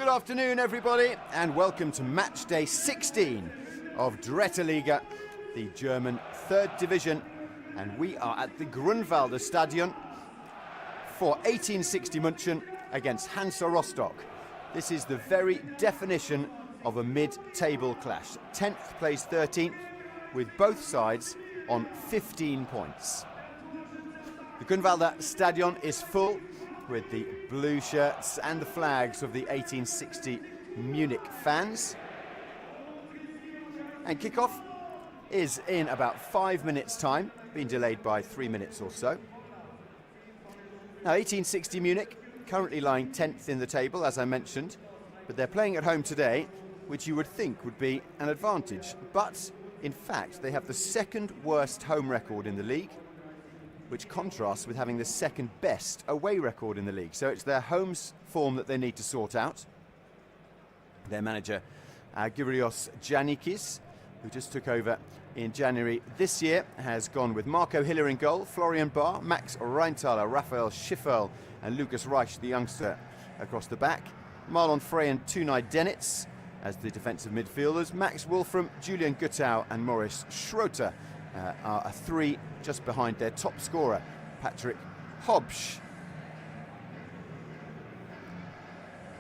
Good afternoon, everybody, and welcome to match day 16 of Dritte Liga, the German third division, and we are at the Grünwalder Stadion for 1860 München against Hansa Rostock. This is the very definition of a mid-table clash. 10th plays 13th, with both sides on 15 points. The Grünwalder Stadion is full with the blue shirts and the flags of the 1860 Munich fans. And kickoff is in about 5 minutes' time, being delayed by 3 minutes or so. Now, 1860 Munich currently lying 10th in the table, as I mentioned, but they're playing at home today, which you would think would be an advantage. But in fact, they have the second worst home record in the league, which contrasts with having the second best away record in the league. So it's their home form that they need to sort out. Their manager, Gyrios Giannikis, who just took over in January this year, has gone with Marco Hiller in goal, Florian Bahr, Max Reintaler, Raphael Schifferl and Lucas Reich, the youngster, across the back. Marlon Frey and Tunay Denitz as the defensive midfielders. Max Wolfram, Julian Guttau and Maurice Schroeter are a three just behind their top scorer, Patrick Hobsch.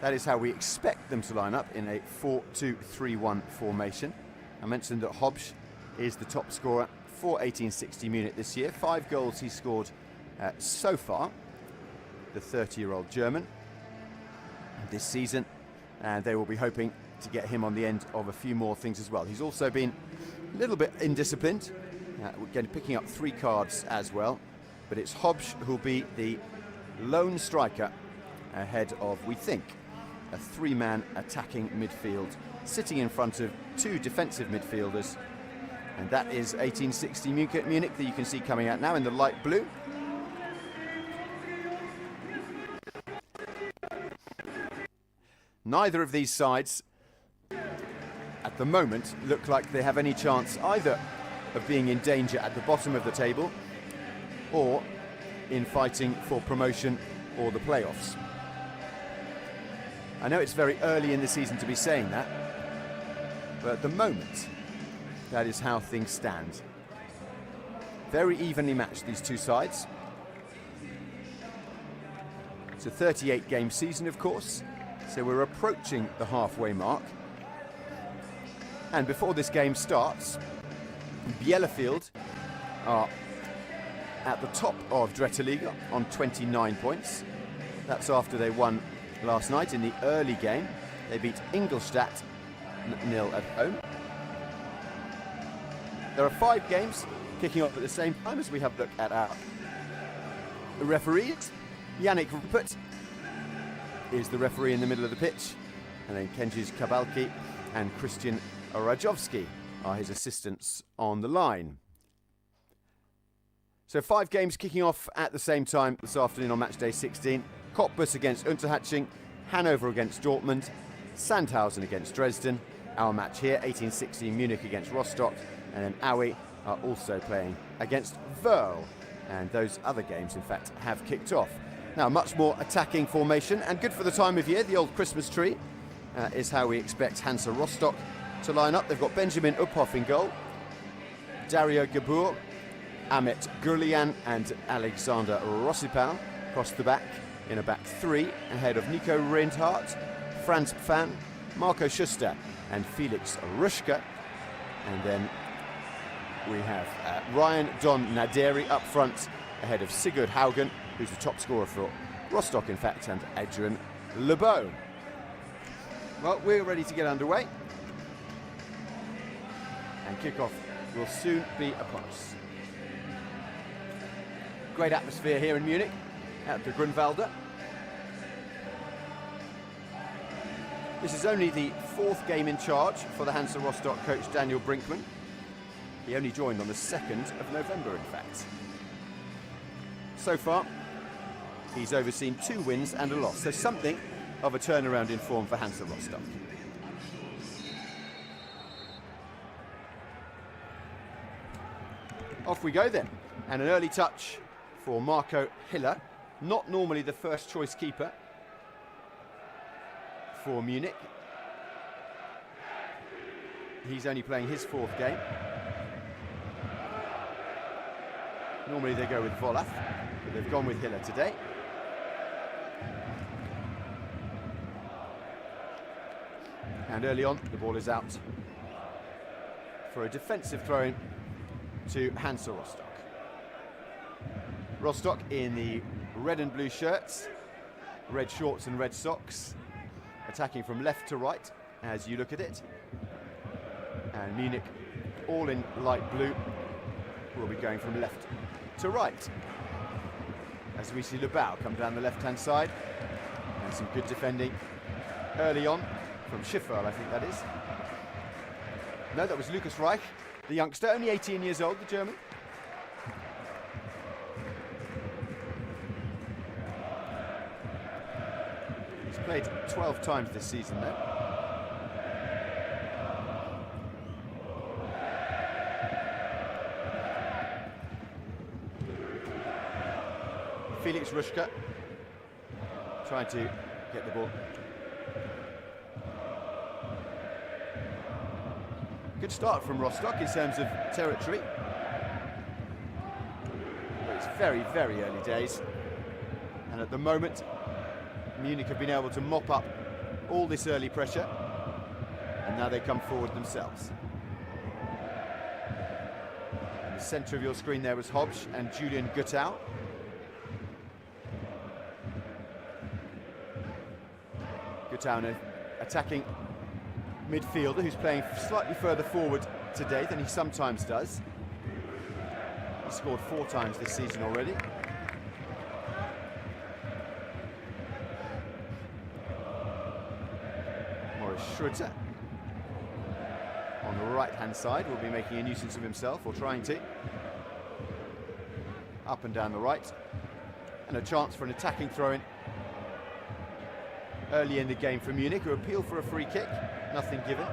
That is how we expect them to line up in a 4-2-3-1 formation. I mentioned that Hobsch is the top scorer for 1860 Munich this year. 5 goals he scored so far, the 30-year-old German, this season. And they will be hoping to get him on the end of a few more things as well. He's also been a little bit indisciplined, picking up 3 cards as well. But it's Hobsch who'll be the lone striker ahead of, we think, a 3-man attacking midfield, sitting in front of 2 defensive midfielders. And that is 1860 Munich that you can see coming out now in the light blue. Neither of these sides at the moment look like they have any chance either of being in danger at the bottom of the table or in fighting for promotion or the playoffs. I know it's very early in the season to be saying that, but at the moment, that is how things stand. Very evenly matched, these two sides. It's a 38-game season, of course, so we're approaching the halfway mark. And before this game starts, Bielefeld are at the top of Dritte Liga on 29 points. That's after they won last night in the early game. They beat Ingolstadt 0 at home. There are 5 games kicking off at the same time as we have a look at our referees. Yannick Ruppert is the referee in the middle of the pitch, and then Kenji's Kabalki and Christian Rajovski are his assistants on the line. So 5 games kicking off at the same time this afternoon on match day 16. Cottbus against Unterhaching, Hanover against Dortmund, Sandhausen against Dresden. Our match here, 1860 Munich against Rostock, and then Aue are also playing against Werl. And those other games, in fact, have kicked off. Now, much more attacking formation, and good for the time of year. The old Christmas tree is how we expect Hansa Rostock to line up. They've got Benjamin Uphoff in goal, Dario Gabur, Amit Gurlian and Alexander Rossipal across the back in a back 3, ahead of Nico Reinhardt, Franz Pfann, Marco Schuster and Felix Ruschke. And then we have Ryan Don Naderi up front, ahead of Sigurd Haugen, who's the top scorer for Rostock, in fact, and Adrian Lebeau. Well, we're ready to get underway, and kickoff will soon be upon us. Great atmosphere here in Munich at the Grünwalder. This is only the 4th game in charge for the Hansa Rostock coach Daniel Brinkmann. He only joined on the 2nd of November, in fact. So far, he's overseen 2 wins and a loss, so something of a turnaround in form for Hansa Rostock. Off we go then, and an early touch for Marco Hiller, not normally the first choice keeper for Munich. He's only playing his 4th game. Normally they go with Volaf, but they've gone with Hiller today. And early on, the ball is out for a defensive throw-in to Hansa Rostock. Rostock in the red and blue shirts, red shorts and red socks, attacking from left to right as you look at it. And Munich, all in light blue, will be going from left to right. As we see Lebau come down the left-hand side, and some good defending early on from Schifferl, I think that is. No, that was Lucas Reich, the youngster, only 18 years old, the German. He's played 12 times this season, though. Felix Ruschka trying to get the ball. Good start from Rostock in terms of territory. But it's very, very early days. And at the moment, Munich have been able to mop up all this early pressure. And now they come forward themselves. In the centre of your screen there was Hobbs and Julian Guttau. Guttau, an attacking midfielder who's playing slightly further forward today than he sometimes does. He's scored 4 times this season already. Morris Schrutter on the right-hand side will be making a nuisance of himself, or trying to. Up and down the right. And a chance for an attacking throw-in early in the game for Munich, who appeal for a free kick. Nothing given.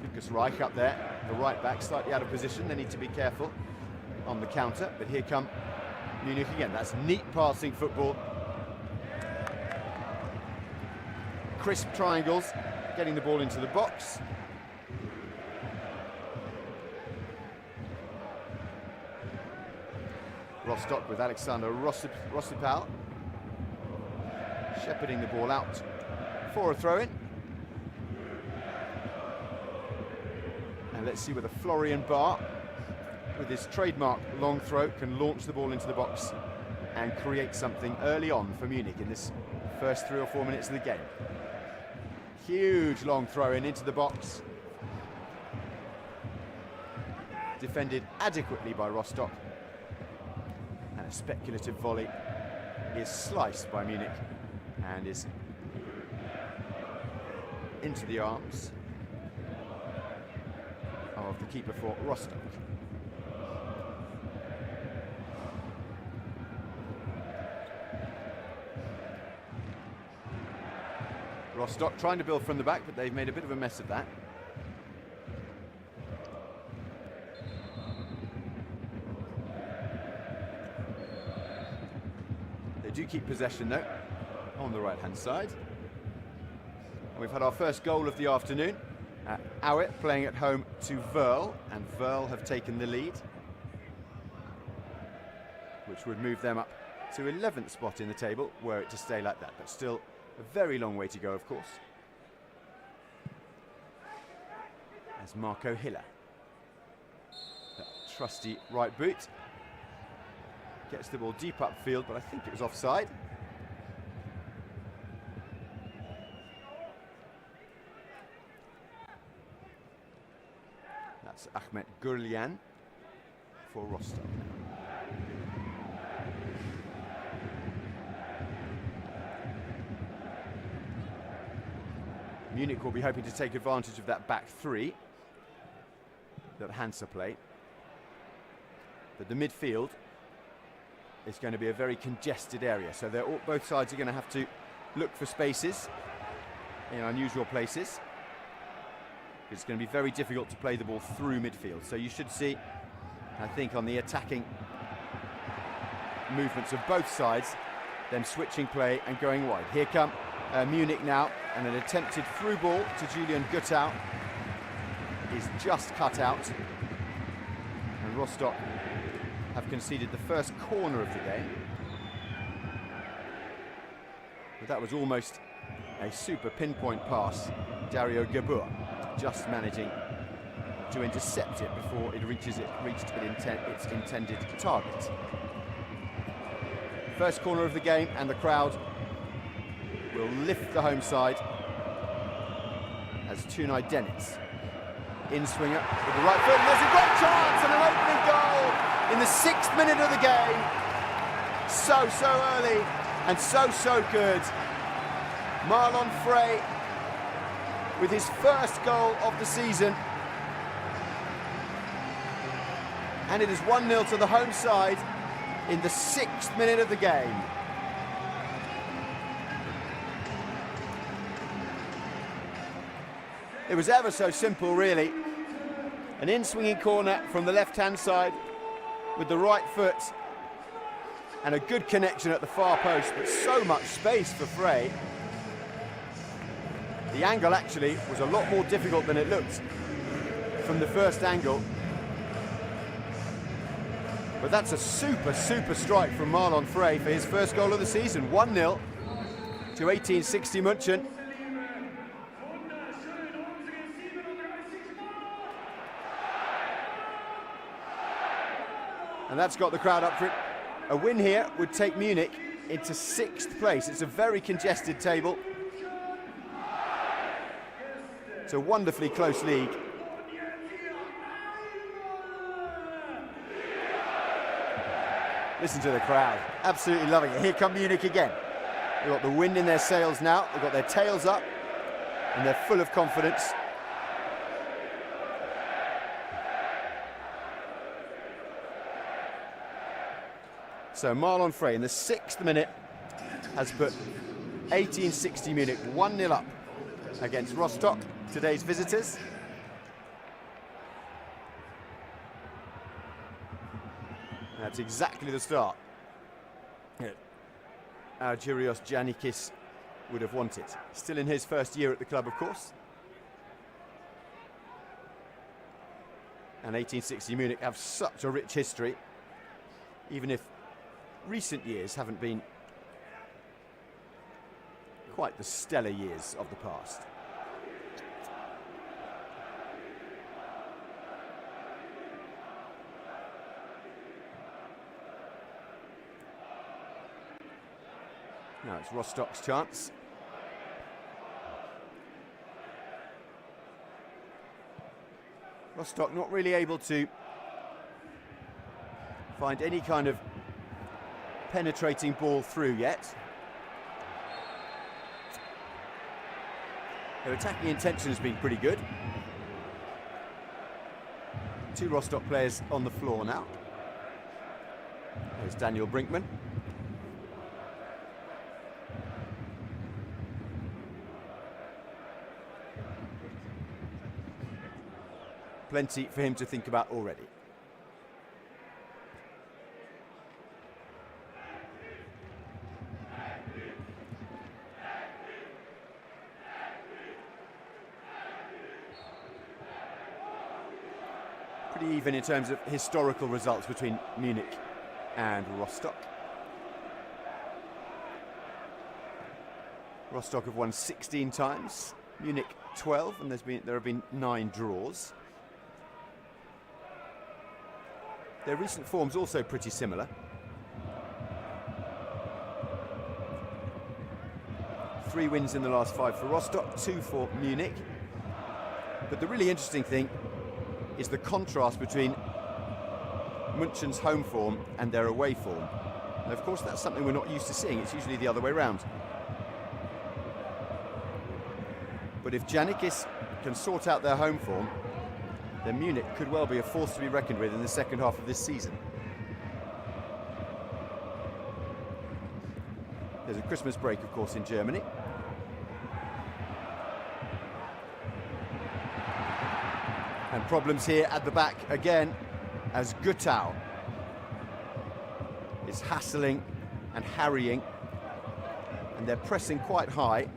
Lucas Reich up there, the right back, slightly out of position. They need to be careful on the counter, but here come Munich again. That's neat passing football. Crisp triangles, getting the ball into the box. Rostock with Alexander Rossipal shepherding the ball out for a throw-in. And let's see whether Florian Barr, with his trademark long throw, can launch the ball into the box and create something early on for Munich in this first 3 or 4 minutes of the game. Huge long throw-in into the box. Defended adequately by Rostock. And a speculative volley is sliced by Munich and is into the arms of the keeper for Rostock. Rostock trying to build from the back, but they've made a bit of a mess of that. They do keep possession though, on the right-hand side. We've had our first goal of the afternoon. Auer playing at home to Verl, and Verl have taken the lead, which would move them up to 11th spot in the table, were it to stay like that, but still a very long way to go, of course. As Marco Hiller, that trusty right boot, gets the ball deep upfield, but I think it was offside. That's Ahmet Gurlian for Rostock. Munich will be hoping to take advantage of that back three that Hansa play. But the midfield is going to be a very congested area, so both sides are going to have to look for spaces in unusual places. It's going to be very difficult to play the ball through midfield. So you should see, I think, on the attacking movements of both sides, them switching play and going wide. Here come Munich now, and an attempted through ball to Julian Guttau is just cut out, and Rostock have conceded the first corner of the game. But that was almost a super pinpoint pass. Dario Gabur just managing to intercept it before it reached its intended target. First corner of the game, and the crowd will lift the home side as Tunay Deniz in-swinger with the right foot, and there's a great chance and an opening goal in the 6th minute of the game. So early and so good. Marlon Frey with his first goal of the season, and it is 1-0 to the home side in the 6th minute of the game. It was ever so simple, really. An in-swinging corner from the left-hand side with the right foot, and a good connection at the far post, but so much space for Frey. The angle actually was a lot more difficult than it looked from the first angle. But that's a super strike from Marlon Frey for his first goal of the season. 1-0 to 1860 München. And that's got the crowd up for it. A win here would take Munich into 6th place. It's a very congested table. It's a wonderfully close league. Listen to the crowd, absolutely loving it. Here come Munich again. They've got the wind in their sails now. They've got their tails up, and they're full of confidence. So Marlon Frey in the 6th minute has put 1860 Munich 1-0 up against Rostock, today's visitors. That's exactly the start Argyrios Giannikis would have wanted. Still in his first year at the club, of course. And 1860 Munich have such a rich history, even if recent years haven't been quite the stellar years of the past. Now it's Rostock's chance. Rostock not really able to find any kind of penetrating ball through yet. Their attacking intention has been pretty good. 2 Rostock players on the floor now. There's Daniel Brinkman. Plenty for him to think about already. Pretty even in terms of historical results between Munich and Rostock. Rostock have won 16 times, Munich 12, and there have been 9 draws. Their recent form's also pretty similar. 3 wins in the last 5 for Rostock, 2 for Munich. But the really interesting thing is the contrast between München's home form and their away form. And of course that's something we're not used to seeing. It's usually the other way around. But if Giannikis can sort out their home form, then Munich could well be a force to be reckoned with in the second half of this season. There's a Christmas break, of course, in Germany. And problems here at the back again, as Guttau is hassling and harrying, and they're pressing quite high.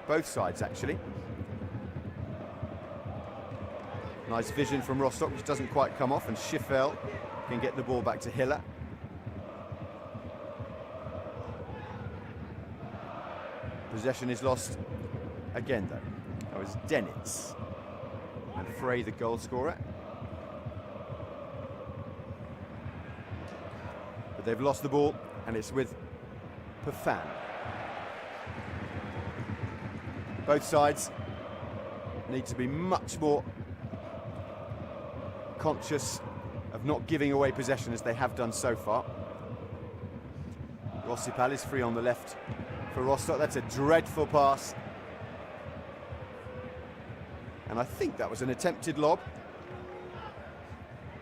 both sides actually. Nice vision from Rostock, which doesn't quite come off, and Schiffel can get the ball back to Hiller. Possession is lost again though. That was Denitz. And Frey, the goal scorer. But they've lost the ball, and it's with Perfan. Both sides need to be much more conscious of not giving away possession as they have done so far. Rossipal is free on the left for Rostock. That's a dreadful pass. And I think that was an attempted lob.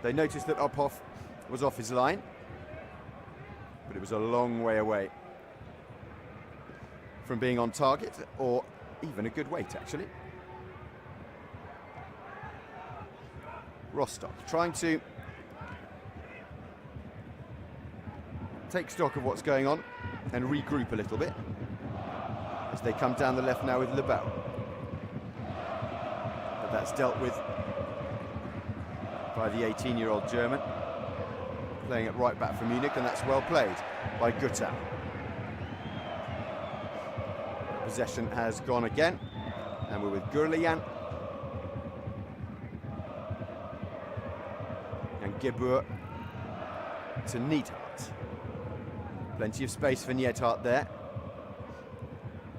They noticed that Uphoff was off his line, but it was a long way away from being on target, or even a good weight actually. Rostock trying to take stock of what's going on and regroup a little bit as they come down the left now with Lebel. But that's dealt with by the 18-year-old German, playing it right back for Munich, and that's well played by Gutau. Possession has gone again, and we're with Gurlian. And Gebur to Neidhart. Plenty of space for Neidhart there.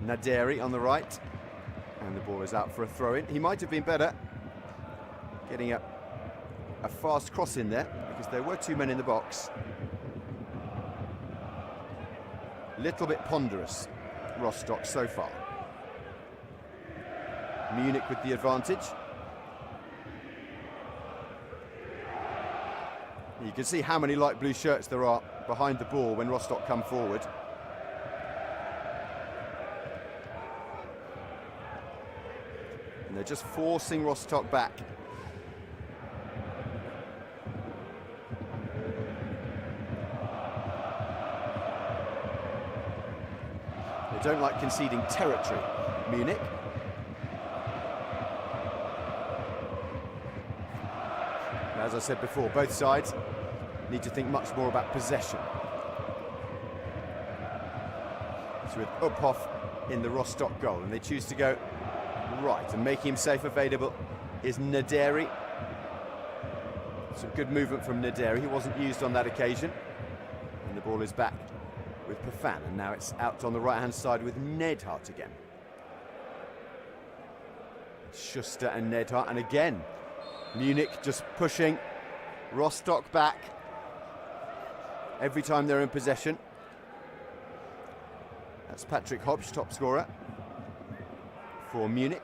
Naderi on the right. And the ball is out for a throw-in. He might have been better getting a fast cross in there, because there were two men in the box. Little bit ponderous, Rostock so far. Munich with the advantage. You can see how many light blue shirts there are behind the ball when Rostock come forward. And they're just forcing Rostock back. They don't like conceding territory, Munich. As I said before, both sides need to think much more about possession. So with Uphoff in the Rostock goal, and they choose to go right, and making himself available is Naderi. Some good movement from Naderi. He wasn't used on that occasion. And the ball is back with Perfan, and now it's out on the right-hand side with Neidhart again. Schuster and Neidhart, and again Munich just pushing Rostock back every time they're in possession. That's Patrick Hopsch, top scorer for Munich.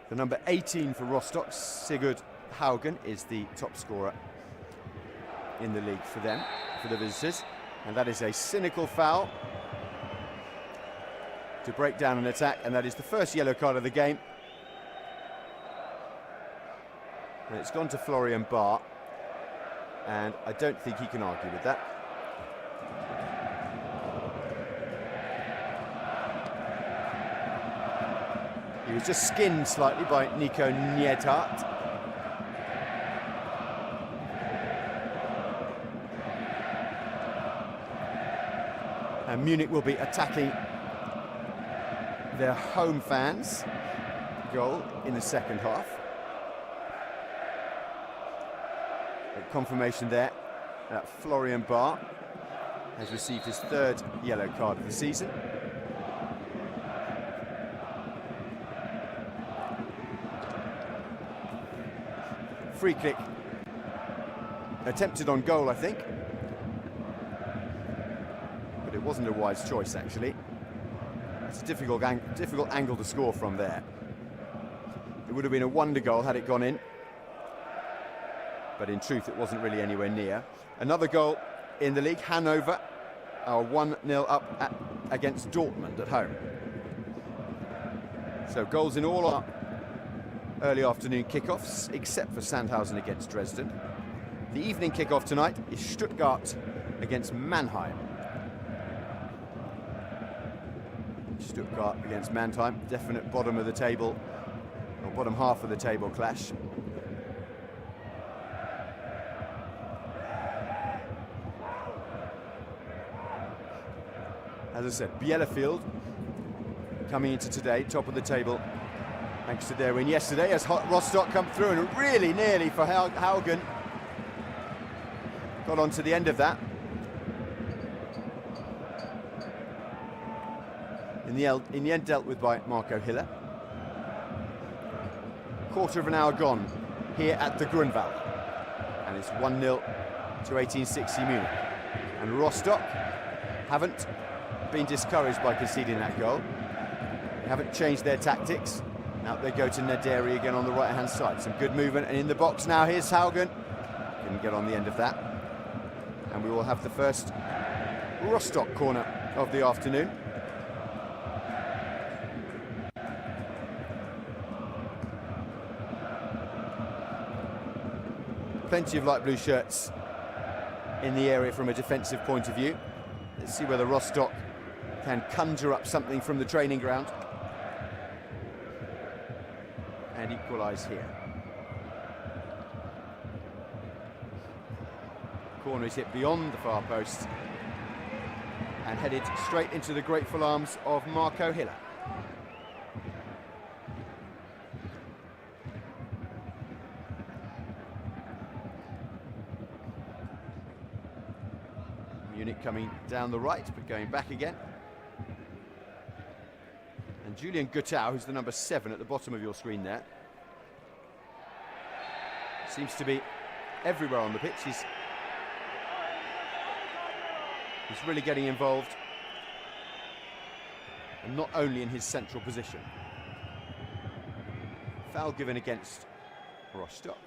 The number 18 for Rostock, Sigurd Haugen, is the top scorer in the league for them, for the visitors. And that is a cynical foul to break down an attack, and that is the first yellow card of the game. And it's gone to Florian Barr, and I don't think he can argue with that. He was just skinned slightly by Nico Neidhart. And Munich will be attacking their home fans' goal in the second half. Confirmation there that Florian Barr has received his third yellow card of the season. Free kick attempted on goal, I think, but it wasn't a wise choice actually. It's a difficult angle to score from there. It would have been a wonder goal had it gone in, but in truth it wasn't really anywhere near. Another goal in the league. Hanover are 1-0 up against Dortmund at home. So goals in all our early afternoon kickoffs, except for Sandhausen against Dresden. The evening kickoff tonight is Stuttgart against Mannheim. Stuttgart against Mannheim, definite bottom of the table, or bottom half of the table clash. As I said, Bielefeld coming into today, top of the table, thanks to their win yesterday, as Rostock come through and really nearly for Haugen. Got on to the end of that. In the end dealt with by Marco Hiller. Quarter of an hour gone here at the Grunwald. And it's 1-0 to 1860 Munich. And Rostock haven't been discouraged by conceding that goal. They haven't changed their tactics. Now they go to Naderi again on the right-hand side. Some good movement, and in the box now, here's Haugen. Couldn't get on the end of that. And we will have the first Rostock corner of the afternoon. Plenty of light blue shirts in the area from a defensive point of view. Let's see whether Rostock can conjure up something from the training ground and equalise here. Corner is hit beyond the far post and headed straight into the grateful arms of Marco Hiller. Munich coming down the right, but going back again. And Julian Guttau, who's the number 7 at the bottom of your screen there, seems to be everywhere on the pitch. He's really getting involved, and not only in his central position. Foul given against Rostock.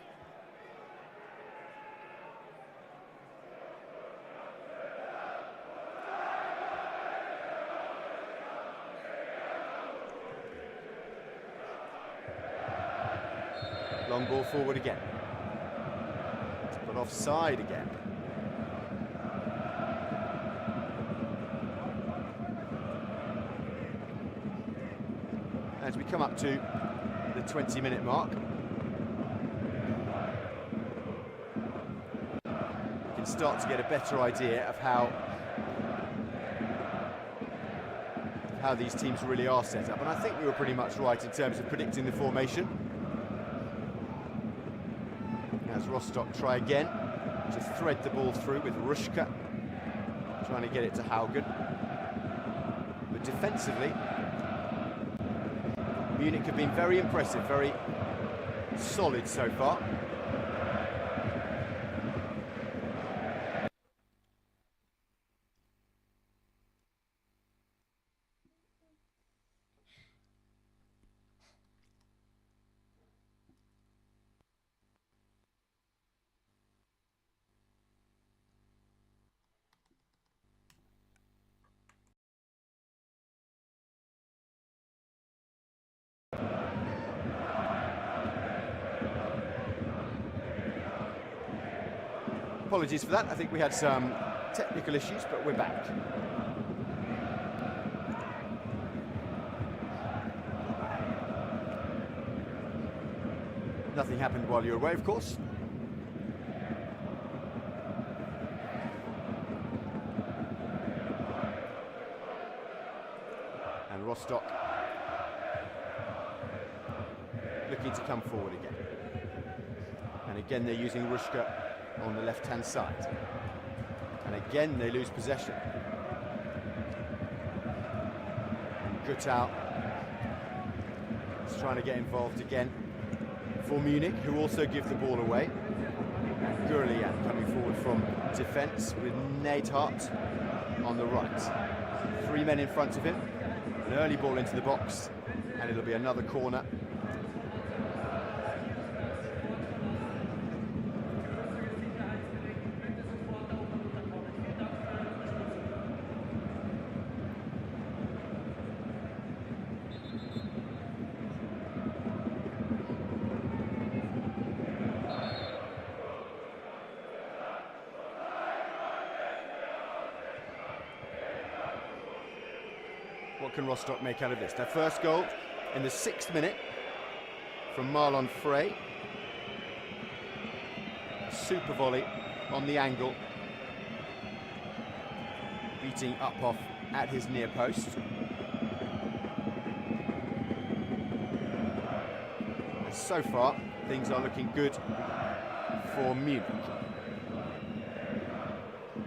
Long ball forward again, but offside again. As we come up to the 20-minute mark, we can start to get a better idea of how these teams really are set up. And I think we were pretty much right in terms of predicting the formation. As Rostock try again to thread the ball through with Ruschka, trying to get it to Haugen. But defensively, Munich have been very impressive, very solid so far. Apologies for that. I think we had some technical issues, but we're back. Nothing happened while you were away, of course. And Rostock looking to come forward again. And again, they're using Ruschka on the left-hand side. And again, they lose possession. And Guttau is trying to get involved again for Munich, who also give the ball away. And Gurlian coming forward from defence with Neidhart on the right. 3 men in front of him. An early ball into the box, and it'll be another corner. What can Rostock make out of this? Their first goal in the 6th minute from Marlon Frey. A super volley on the angle, beating up off at his near post. And so far, things are looking good for Munich,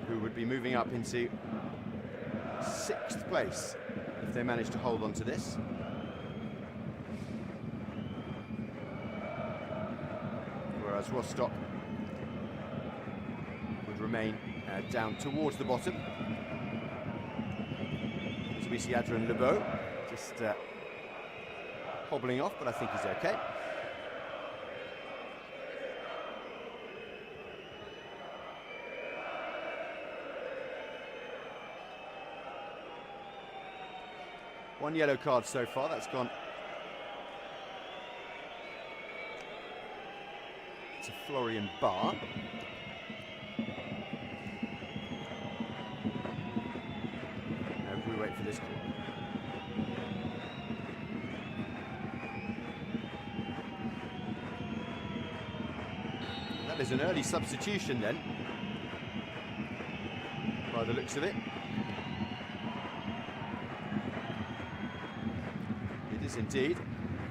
who would be moving up into 6th place if they manage to hold on to this. Whereas Rostock would remain down towards the bottom. As we see Adrien Lebeau just hobbling off, but I think he's okay. One yellow card so far, that's gone to Florian Barr. Now we wait for this call. That is an early substitution then, by the looks of it. It is indeed.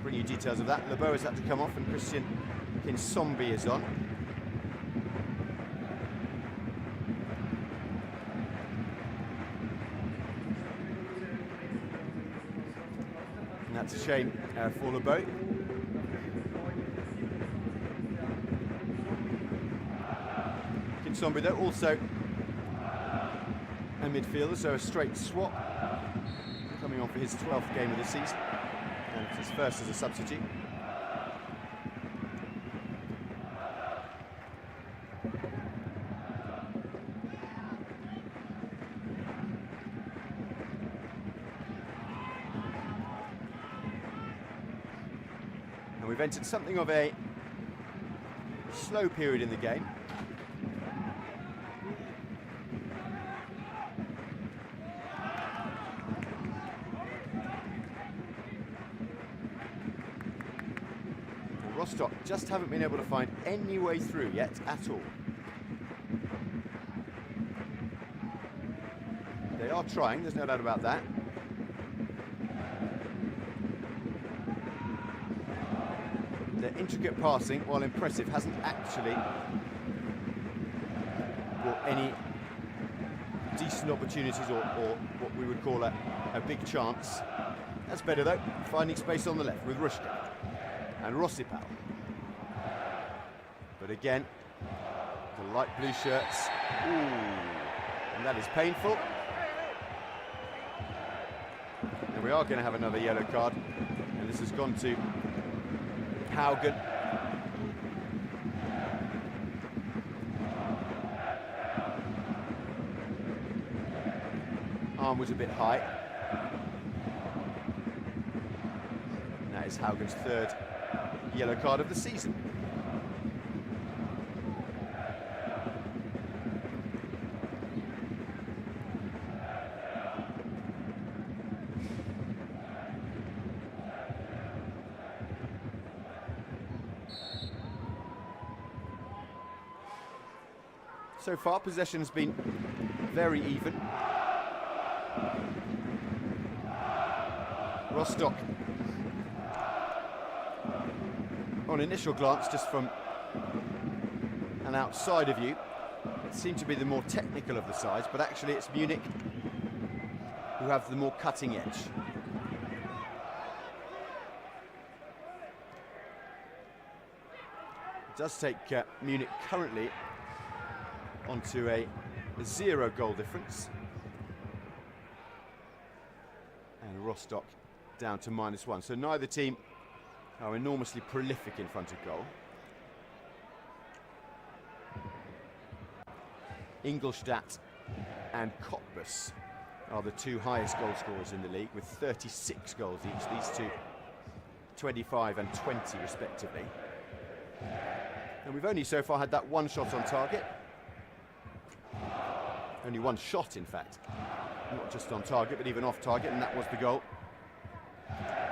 Bring you details of that. Lebeau has had to come off and Christian Kinsombi is on. And that's a shame for Lebeau. Kinsombi though also a midfielder, so a straight swap, coming on for his 12th game of the season and his first as a substitute. And we've entered something of a slow period in the game. Rostock just haven't been able to find any way through yet at all. They are trying, there's no doubt about that. Their intricate passing, while impressive, hasn't actually brought any decent opportunities or what we would call a big chance. That's better though, finding space on the left with Rushka and Rossipal. But again, the light blue shirts, ooh, and that is painful. And we are going to have another yellow card, and this has gone to Haugen. Arm was a bit high. And that is Haugen's 3rd yellow card of the season. So far, possession has been very even. Rostock, on initial glance, just from an outsider view, it seemed to be the more technical of the sides, but actually it's Munich who have the more cutting edge. It does take Munich currently onto a 0-goal difference, and Rostock down to -1. So neither team are enormously prolific in front of goal. Ingolstadt and Cottbus are the 2 highest goal scorers in the league with 36 goals each. These two 25 and 20 respectively. And we've only so far had that one shot on target. Only one shot, in fact. Not just on target, but even off target, and that was the goal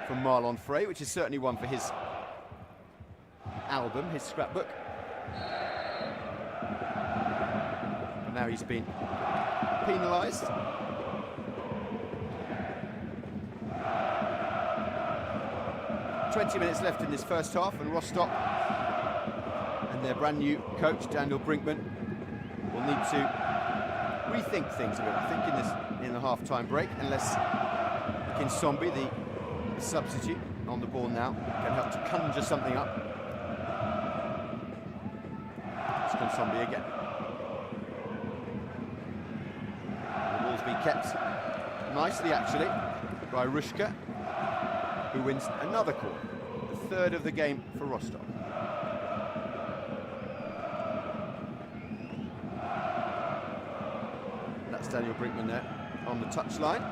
from Marlon Frey, which is certainly one for his album, his scrapbook. But now he's been penalised. "20 minutes left in this first half, and Rostock and their brand new coach, Daniel Brinkman, will need to rethink things a bit, I think, in the half-time break, unless Kinsombi, the substitute on the ball now, can help to conjure something up. It's Kinsombi again. The ball's been kept nicely, actually, by Rushka, who wins another corner, the third of the game for Rostock. That's Daniel Brinkman there on the touchline.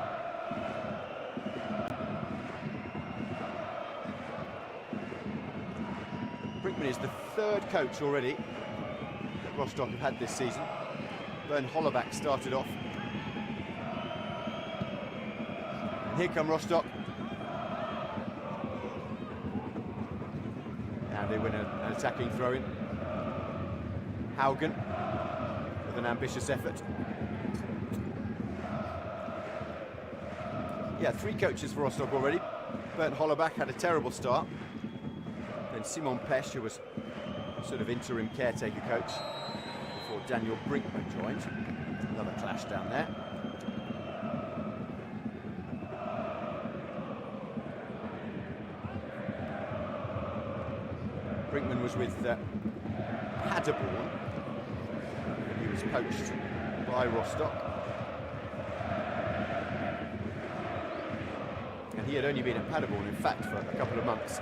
Brinkman is the third coach already that Rostock have had this season. Bernd Hollerbach started off. And here come Rostock. And they win an attacking throw-in. Haugen with an ambitious effort. Yeah, 3 coaches for Rostock already. Bernd Hollerbach had a terrible start. Then Simon Pesch, who was sort of interim caretaker coach before Daniel Brinkman joined. Another clash down there. Brinkman was with Paderborn. He was poached by Rostock. And he had only been at Paderborn, in fact, for a couple of months.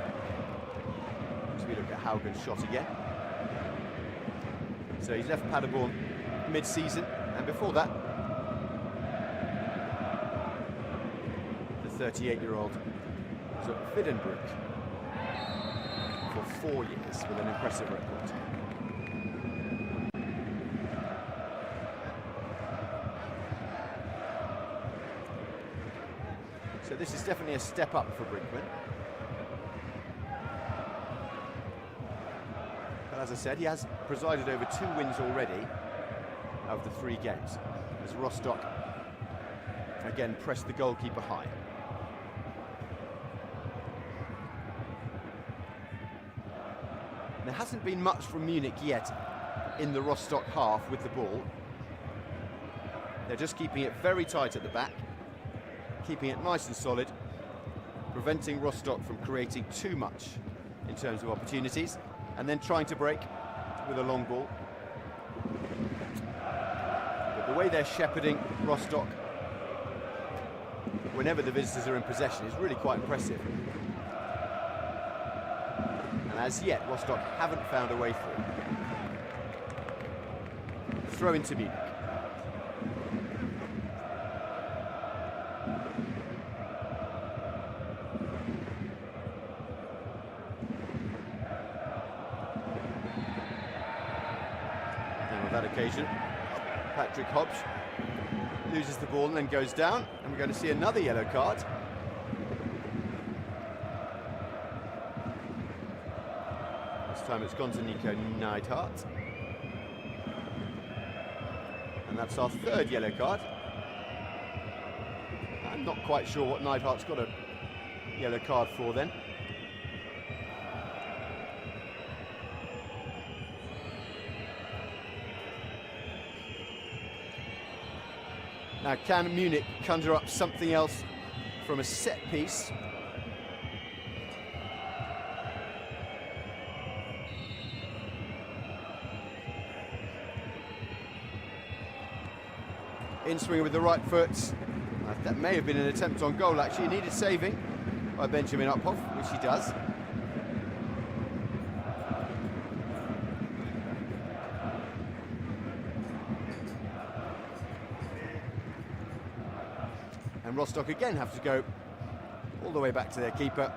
As we look at Haugen's shot again. So he's left Paderborn mid-season, and before that, the 38-year-old was at Wiedenbrück for 4 years with an impressive record. So this is definitely a step up for Brinkman. But as I said, he has presided over 2 wins already of the 3 games, as Rostock again pressed the goalkeeper high. There hasn't been much from Munich yet in the Rostock half with the ball. They're just keeping it very tight at the back, keeping it nice and solid, preventing Rostock from creating too much in terms of opportunities, and then trying to break with a long ball. But the way they're shepherding Rostock whenever the visitors are in possession is really quite impressive. And as yet, Rostock haven't found a way through. Throw into Munich. That occasion, Patrick Hobbs loses the ball and then goes down, and we're going to see another yellow card. This time it's gone to Nico Neidhardt, and that's our 3rd yellow card. I'm not quite sure what Neidhardt's got a yellow card for then. Now, can Munich conjure up something else from a set piece? In swinging with the right foot. That may have been an attempt on goal, actually. He needed saving by Benjamin Uphoff, which he does. And Rostock again have to go all the way back to their keeper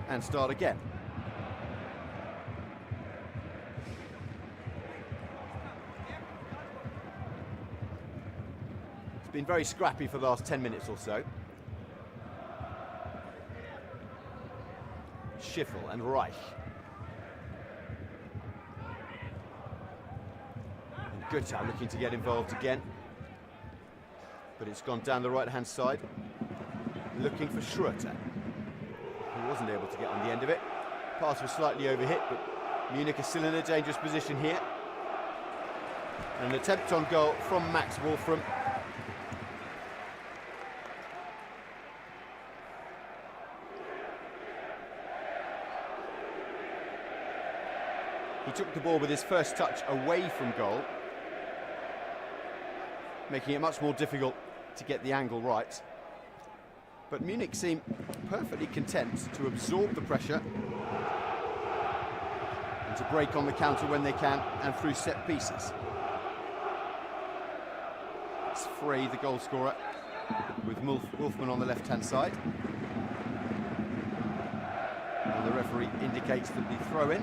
and start again. It's been very scrappy for the last 10 minutes or so. Schiffel and Reich. And Gutau looking to get involved again. But it's gone down the right-hand side. Looking for Schroeter, who wasn't able to get on the end of it. Pass was slightly overhit, but Munich is still in a dangerous position here. And an attempt on goal from Max Wolfram. He took the ball with his first touch away from goal, making it much more difficult to get the angle right. But Munich seem perfectly content to absorb the pressure and to break on the counter when they can and through set pieces. It's Frey, the goal scorer, with Wolfman on the left-hand side. And the referee indicates that the throw-in,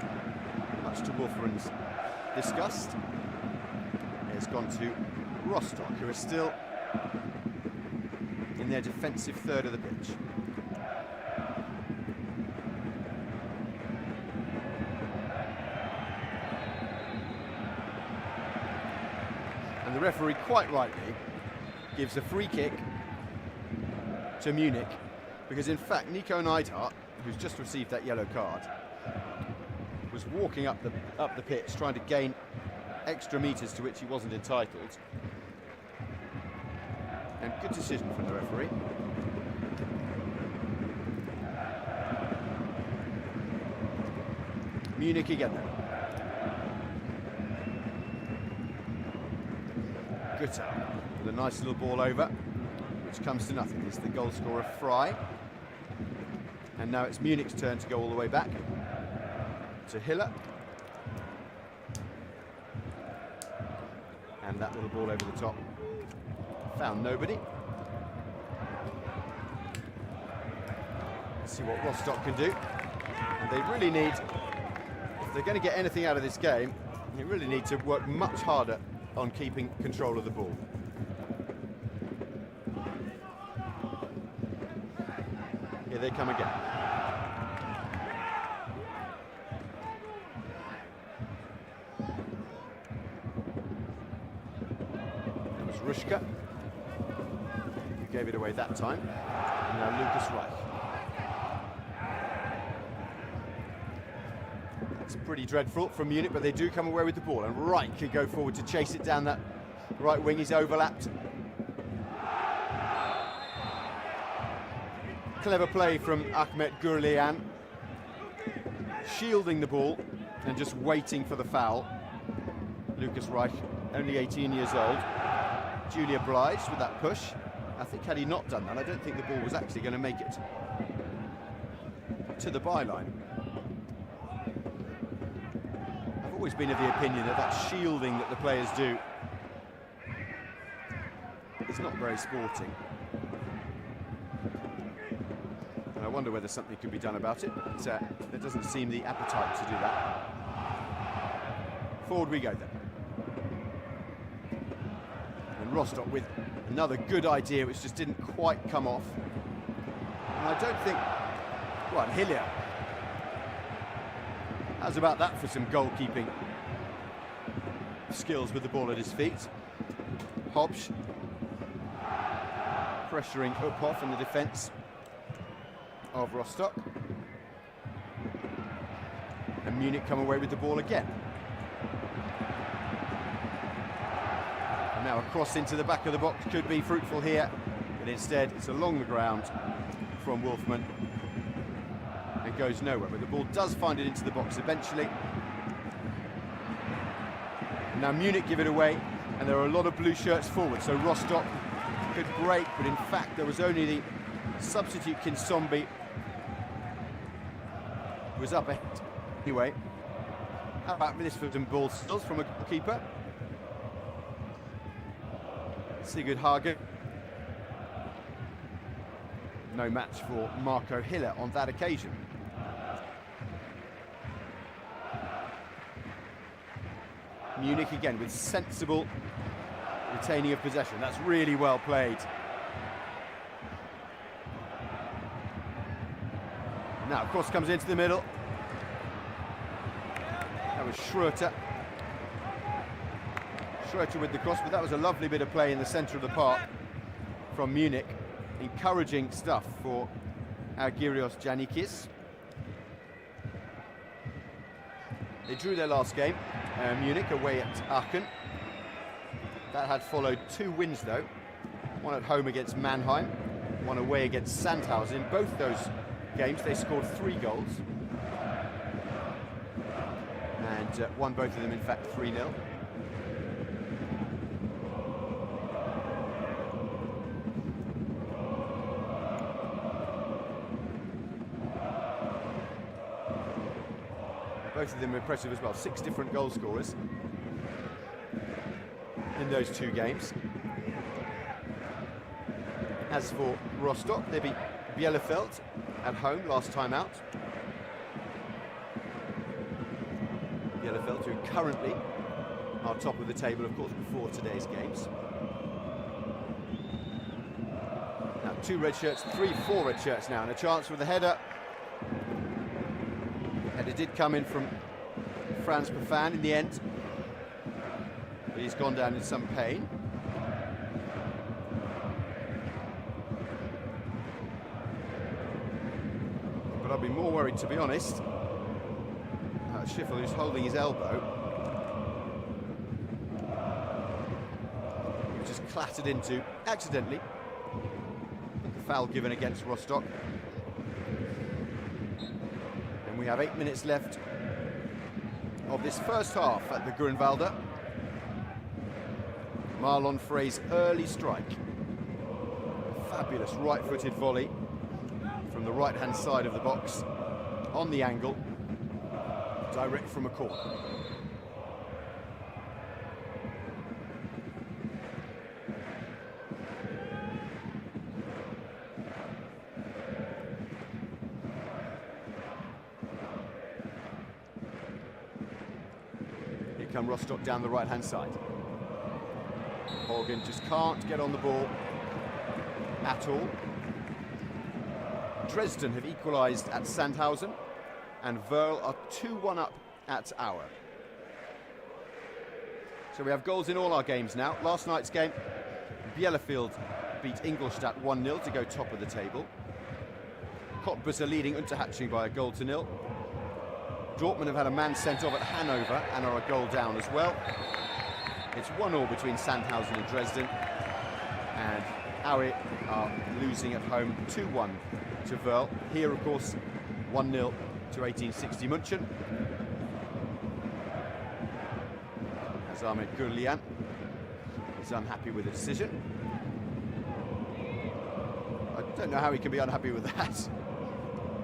much to Wolfman's disgust, has gone to Rostock, who are still in their defensive third of the pitch. And the referee, quite rightly, gives a free kick to Munich, because in fact Nico Neidhart, who's just received that yellow card, was walking up the pitch trying to gain extra metres to which he wasn't entitled. And good decision from the referee. Munich again then. Gutau with a nice little ball over, which comes to nothing. It's the goal scorer Frey. And now it's Munich's turn to go all the way back to Hiller. And that little ball over the top found nobody. Let's see what Rostock can do. And they really need, if they're going to get anything out of this game, they really need to work much harder on keeping control of the ball. Here they come again. Ruschka, who gave it away that time, and now Lucas Reich. It's pretty dreadful from Munich, but they do come away with the ball, and Reich can go forward to chase it down that right wing. He's overlapped. Clever play from Ahmet Gurlian, shielding the ball and just waiting for the foul. Lucas Reich, only 18 years old. Duly obliged with that push. I think had he not done that, I don't think the ball was actually going to make it to the byline. I've always been of the opinion that that shielding that the players do is not very sporting. And I wonder whether something could be done about it, but there doesn't seem the appetite to do that. Forward we go then. Rostock with another good idea which just didn't quite come off. And I don't think, well, Hillier, how's about that for some goalkeeping skills with the ball at his feet. Hobsch pressuring Uphoff in the defence of Rostock. And Munich come away with the ball again. Now a cross into the back of the box could be fruitful here, but instead it's along the ground from Wolfman and goes nowhere. But the ball does find it into the box eventually. And now Munich give it away, and there are a lot of blue shirts forward, so Rostock could break, but in fact there was only the substitute Kinsombi who was up ahead. Anyway, how about this for some ball steals from a keeper? Sigurd Hagen. No match for Marco Hiller on that occasion. Munich again with sensible Retaining of possession, that's really well played. Now cross comes into the middle. That was Schroeter. Schroeter with the cross, but that was a lovely bit of play in the centre of the park from Munich. Encouraging stuff for Argyrios Giannikis. They drew their last game, Munich away at Aachen. That had followed 2 wins though. One at home against Mannheim, one away against Sandhausen. In both those games they scored 3 goals. And won both of them in fact 3-0. Both of them impressive as well. 6 different goal scorers in those 2 games. As for Rostock, they beat Bielefeld at home last time out. Bielefeld, who currently are top of the table, of course, before today's games. Now 2 red shirts, 4 red shirts now, and a chance for the header. Header did come in from Franz Pafan in the end, but he's gone down in some pain. But I'd be more worried, to be honest, Schiffel, who's holding his elbow, which is clattered into accidentally. The foul given against Rostock. And we have 8 minutes left of this first half at the Grünwalder. Marlon Frey's early strike. A fabulous right-footed volley from the right-hand side of the box on the angle, direct from a corner. Here come Rostock down the right-hand side. Horgan just can't get on the ball at all. Dresden have equalised at Sandhausen, and Verl are 2-1 up at Auer. So we have goals in all our games now. Last night's game, Bielefeld beat Ingolstadt 1-0 to go top of the table. Cottbus are leading Unterhaching by 1-0. Dortmund have had a man sent off at Hanover and are a goal down as well. It's 1-1 between Sandhausen and Dresden, and Aue are losing at home 2-1 to Verl. Here, of course, 1-0 to 1860 München. As Ahmed Gurlian is unhappy with the decision. I don't know how he can be unhappy with that.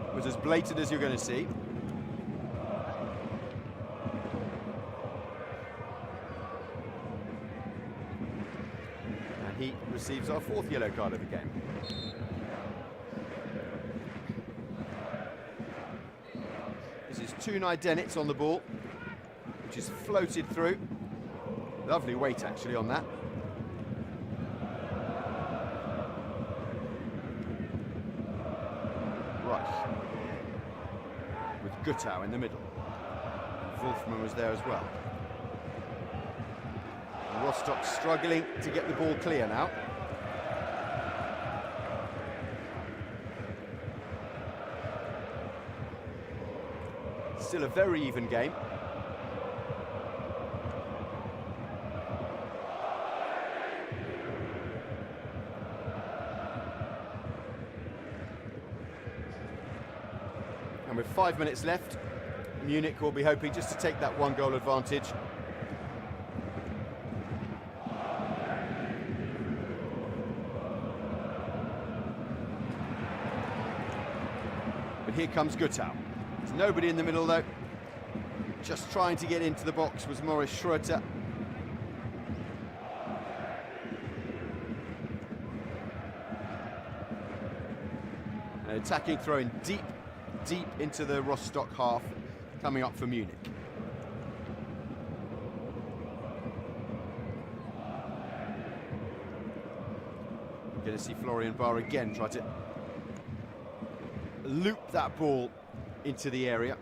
It was as blatant as you're going to see. And he receives our 4th yellow card of the game. This is Tunai Denitz on the ball, which is floated through. Lovely weight actually on that. Reich with Guttau in the middle. Wolfman was there as well. And Rostock struggling to get the ball clear now. Still a very even game. And with 5 minutes left, Munich will be hoping just to take that 1-goal advantage. But here comes Guttau. There's nobody in the middle though. Just trying to get into the box was Morris Schroeter. An attacking throw in deep into the Rostock half, coming up for Munich. Going to see Florian Barr again try to loop that ball into the area.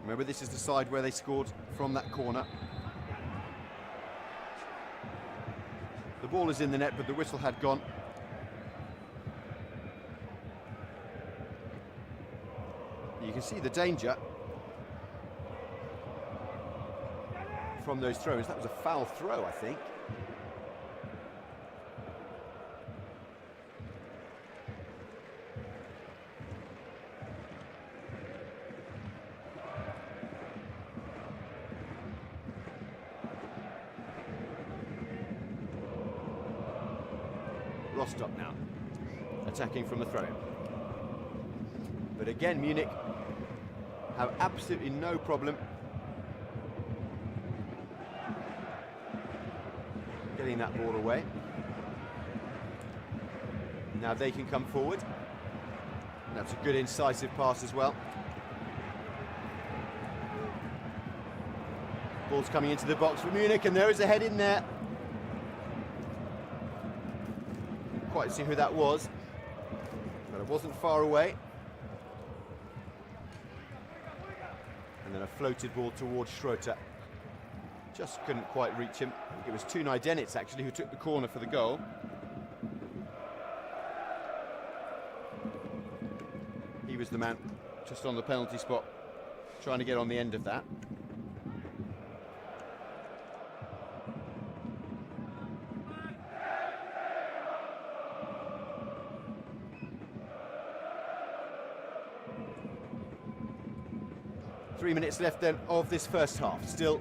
Remember, this is the side where they scored from that corner. The ball is in the net, but the whistle had gone. You can see the danger from those throws. That was a foul throw, I think. Rostock now, attacking from the throw-in. But again, Munich have absolutely no problem getting that ball away. Now they can come forward. That's a good incisive pass as well. Ball's coming into the box for Munich, and there is a head in there. Quite see who that was, but it wasn't far away. And then a floated ball towards Schroeter. Just couldn't quite reach him. It was Tunay Denitz actually who took the corner for the goal. He was the man just on the penalty spot, trying to get on the end of that. Three minutes left then of this first half. Still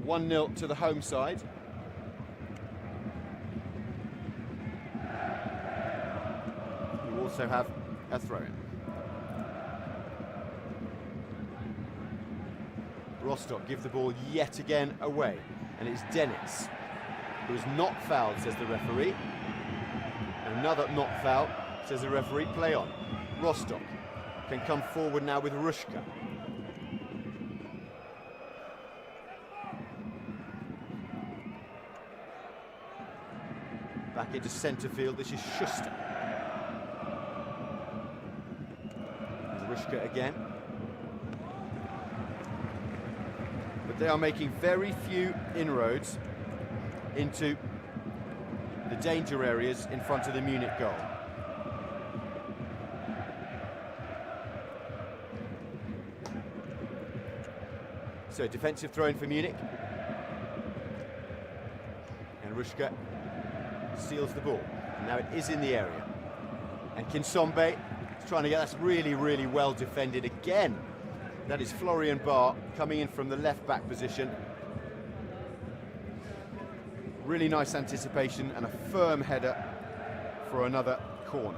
1-0 to the home side. We also have a throw-in. Rostock give the ball yet again away, and it's Denitz who is not fouled, says the referee. Another not foul, says the referee. Play on. Rostock can come forward now with Rushka. Back into centre field, this is Schuster. And Rushka again. But they are making very few inroads into the danger areas in front of the Munich goal. So defensive throw-in for Munich. And Rushka steals the ball. And now it is in the area. And Kinsombe is trying to get, that's really, really well defended again. That is Florian Barr coming in from the left-back position. Really nice anticipation and a firm header for another corner.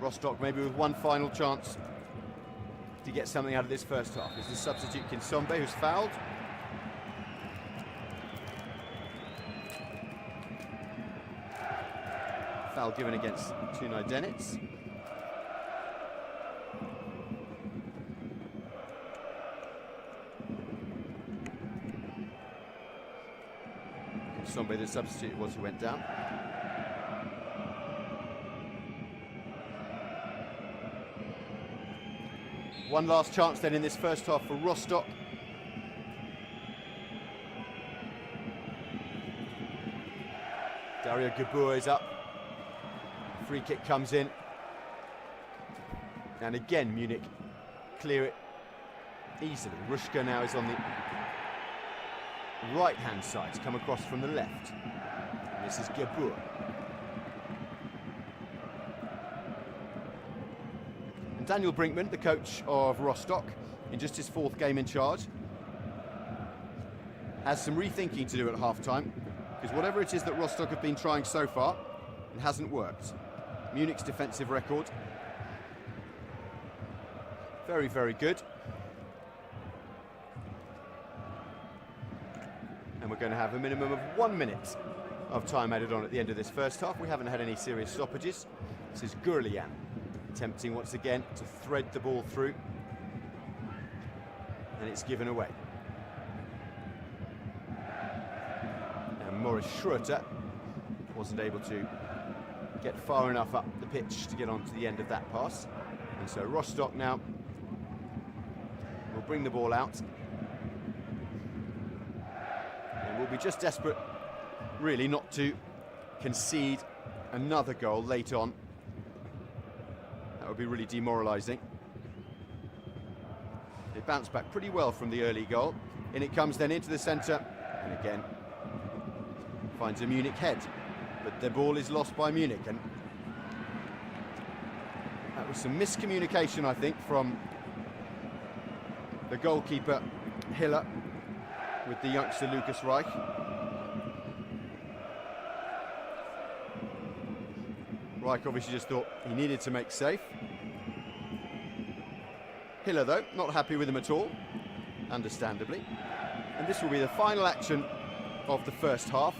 Rostock maybe with one final chance to get something out of this first half. Is the substitute Kinsombe, who's fouled. Foul given against Tunay Denitz. Kinsombe, the substitute, was who went down. One last chance then in this first half for Rostock. Dario Gabur is up. Free kick comes in. And again, Munich clear it easily. Rushka now is on the right-hand side, to come across from the left. And this is Gabur. And Daniel Brinkman, the coach of Rostock, in just his fourth game in charge, has some rethinking to do at half-time, because whatever it is that Rostock have been trying so far, it hasn't worked. Munich's defensive record, very, very good. And we're going to have a minimum of 1 minute of time added on at the end of this first half. We haven't had any serious stoppages. This is Gurlian attempting once again to thread the ball through, and it's given away. And Morris Schroeter wasn't able to get far enough up the pitch to get onto the end of that pass. And so Rostock now will bring the ball out. And will be just desperate, really, not to concede another goal late on. That would be really demoralising. They bounced back pretty well from the early goal. In it comes then into the centre, and again finds a Munich head. But the ball is lost by Munich, and that was some miscommunication, I think, from the goalkeeper Hiller with the youngster Lucas Reich. Reich obviously just thought he needed to make safe. Hiller, though, not happy with him at all, understandably. And this will be the final action of the first half.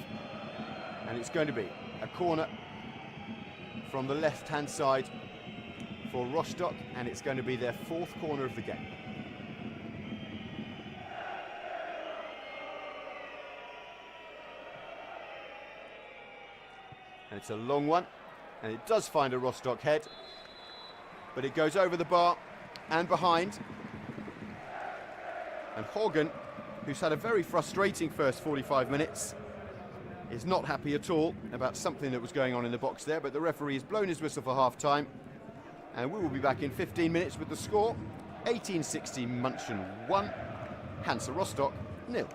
And it's going to be a corner from the left-hand side for Rostock, and it's going to be their fourth corner of the game. And it's a long one, and it does find a Rostock head, but it goes over the bar and behind. And Hogan, who's had a very frustrating first 45 minutes, is not happy at all about something that was going on in the box there, but the referee has blown his whistle for half-time, and we will be back in 15 minutes with the score. 1860 München 1, Hansa Rostock 0.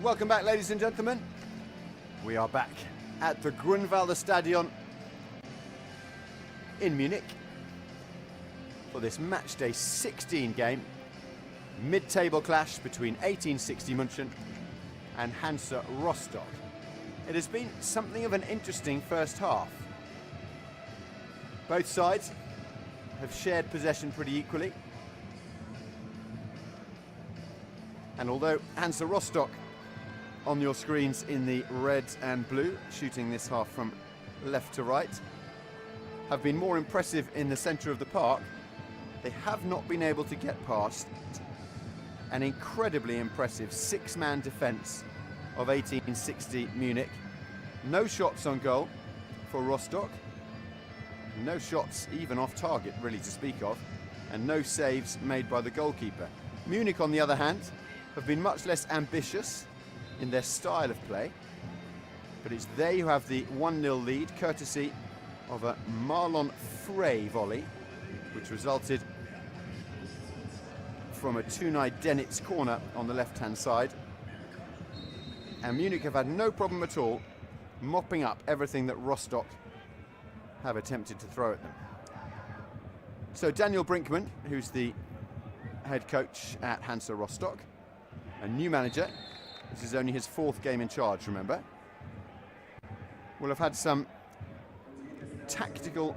Welcome back, ladies and gentlemen. We are back at the Grunwalder Stadion in Munich for this matchday 16 game. Mid-table clash between 1860 München and Hansa Rostock. It has been something of an interesting first half. Both sides have shared possession pretty equally. And although Hansa Rostock on your screens in the red and blue, shooting this half from left to right, have been more impressive in the centre of the park, they have not been able to get past an incredibly impressive six-man defence of 1860 Munich. No shots on goal for Rostock, no shots even off target really to speak of, and no saves made by the goalkeeper. Munich, on the other hand, have been much less ambitious in their style of play, but it's they who have the 1-0 lead, courtesy of a Marlon Frey volley, which resulted from a Tunay Denitz corner on the left-hand side. And Munich have had no problem at all mopping up everything that Rostock have attempted to throw at them. So Daniel Brinkmann, who's the head coach at Hansa Rostock, a new manager, this is only his 4th game in charge, remember, will have had some tactical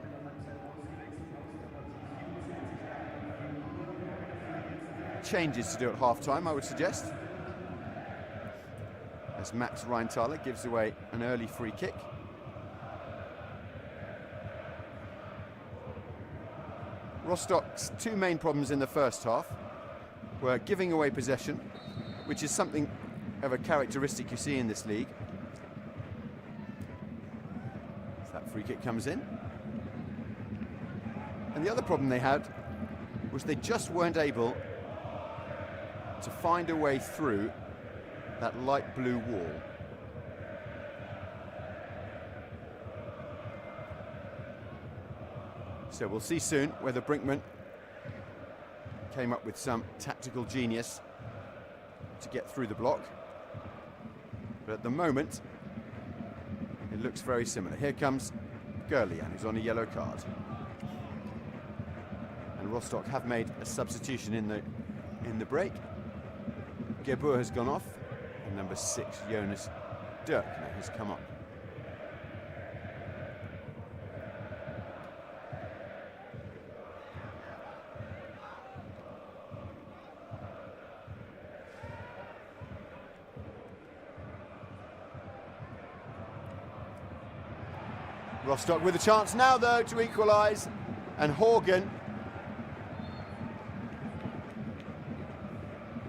changes to do at half-time, I would suggest, as Max Rheintaler gives away an early free kick. Rostock's two main problems in the first half were giving away possession, which is something of a characteristic you see in this league. As that free kick comes in. And the other problem they had was they just weren't able to find a way through that light blue wall. So we'll see soon whether Brinkmann came up with some tactical genius to get through the block. But at the moment, it looks very similar. Here comes Gerlian, who's on a yellow card. And Rostock have made a substitution in the break. Gebur has gone off, and number 6, Jonas Dirkner, has come on. Rostock with a chance now, though, to equalise, and Horgan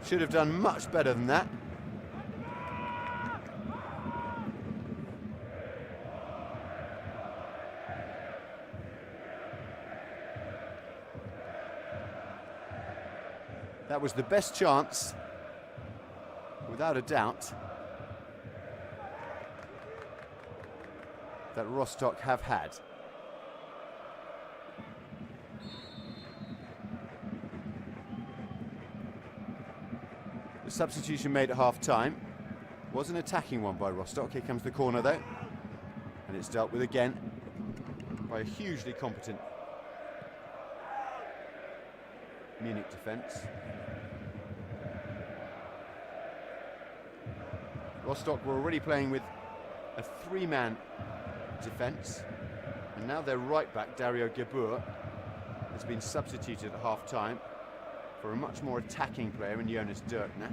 should have done much better than that. That was the best chance, without a doubt, that Rostock have had. The substitution made at half-time was an attacking one by Rostock. Here comes the corner, though, and it's dealt with again by a hugely competent Munich defence. Rostock were already playing with a 3-man defence, and now their right back, Dario Gebur, has been substituted at half-time for a much more attacking player in Jonas Dirkner.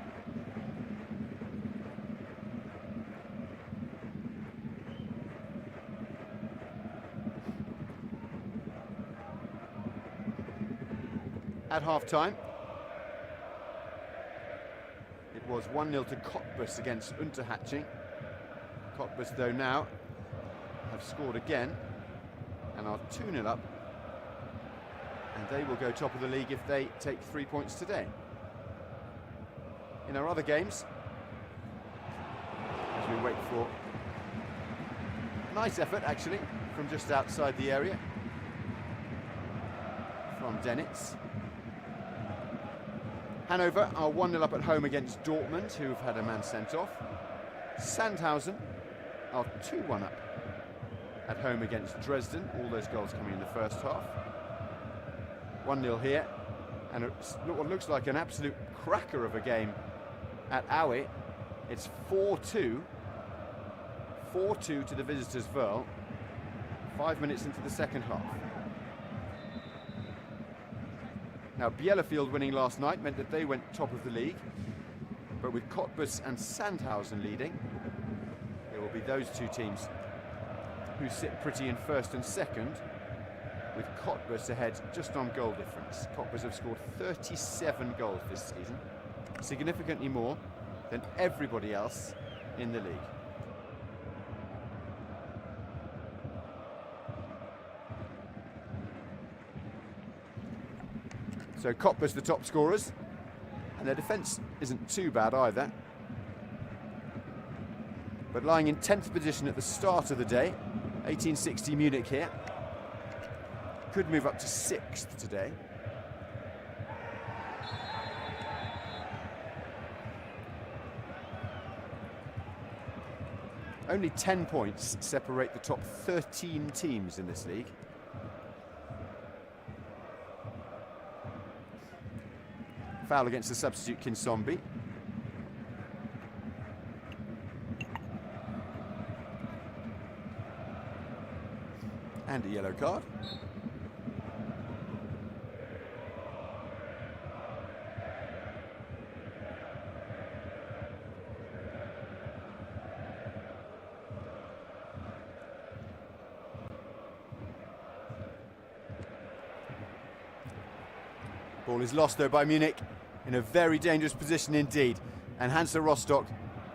At half-time, it was 1-0 to Cottbus against Unterhaching. Cottbus, though, now have scored again and are 2-0 up, and they will go top of the league if they take 3 points today. In our other games, as we wait for nice effort actually from just outside the area from Denitz. Hanover are 1-0 up at home against Dortmund, who have had a man sent off. Sandhausen are 2-1 up at home against Dresden. All those goals coming in the first half. 1-0 here, and it's what looks like an absolute cracker of a game at Aue. It's 4-2. 4-2 to the visitors' Verl. 5 minutes into the second half. Now, Bielefeld winning last night meant that they went top of the league, but with Cottbus and Sandhausen leading, it will be those two teams who sit pretty in first and second, with Cottbus ahead just on goal difference. Cottbus have scored 37 goals this season, significantly more than everybody else in the league. So Cottbus the top scorers, and their defence isn't too bad either. But lying in 10th position at the start of the day, 1860 Munich here. Could move up to 6th today. Only 10 points separate the top 13 teams in this league. Foul against the substitute Kinsombi. And a yellow card. Ball is lost though by Munich, in a very dangerous position indeed, and Hansa Rostock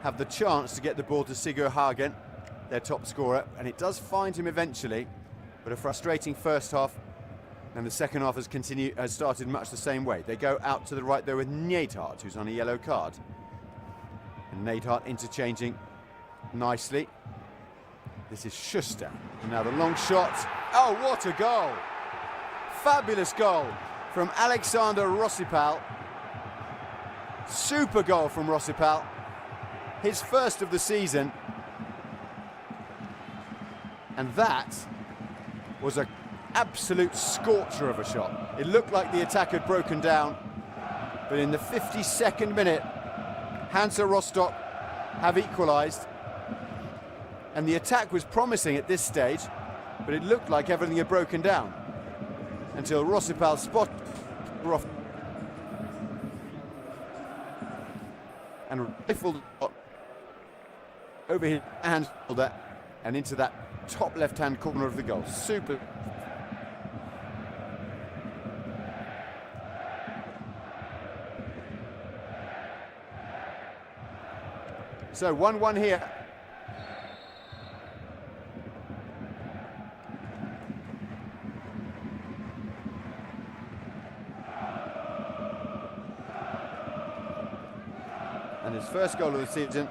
have the chance to get the ball to Sigurd Hagen, their top scorer, and it does find him eventually, but a frustrating first half, and the second half has started much the same way. They go out to the right there with Neidhart, who's on a yellow card, and Neidhart interchanging nicely. This is Schuster, and now the long shot. Oh, what a goal! Fabulous goal from Alexander Rossipal. Super goal from Rossipal. His first of the season. And that was an absolute scorcher of a shot. It looked like the attack had broken down, but in the 52nd minute, Hansa Rostock have equalised. And the attack was promising at this stage, but it looked like everything had broken down until Rossipal spotted off and rifled over his hand shoulder and into that top left-hand corner of the goal. Super. So 1-1 here. And his first goal of the season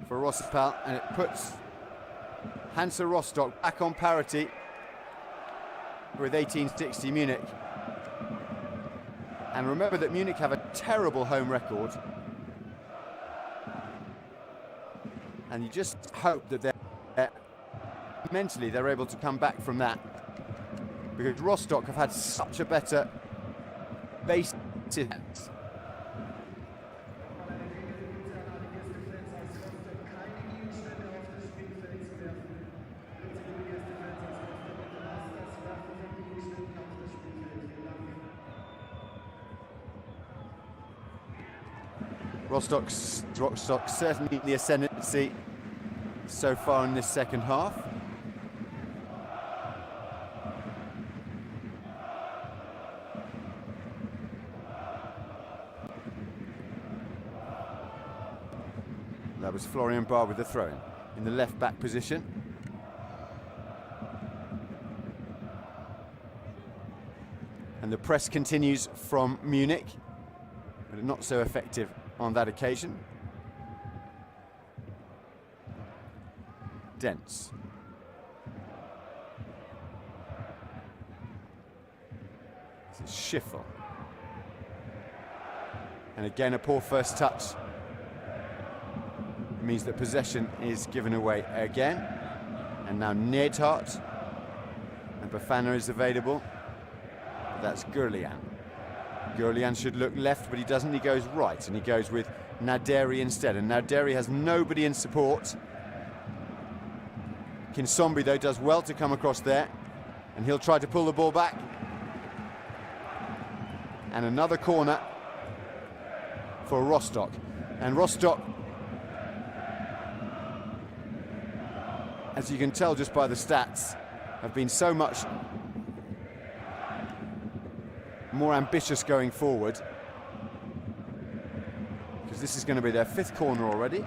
for Rossipal, and it puts Hansa Rostock back on parity with 1860 Munich. And remember that Munich have a terrible home record, and you just hope that mentally they're able to come back from that, because Rostock have had such a better base. Rostock certainly the ascendancy so far in this second half. That was Florian Barr with the throw in the left back position. And the press continues from Munich, but not so effective on that occasion. Dents. This is Schiffel. And again a poor first touch means that possession is given away again. And now Neidhart, and Bafana is available. That's Gurlian. Gurlian should look left, but he doesn't. He goes right, and he goes with Naderi instead. And Naderi has nobody in support. Kinsombi, though, does well to come across there, and he'll try to pull the ball back. And another corner for Rostock. And Rostock, as you can tell just by the stats, have been so much more ambitious going forward, because this is going to be their 5th corner already.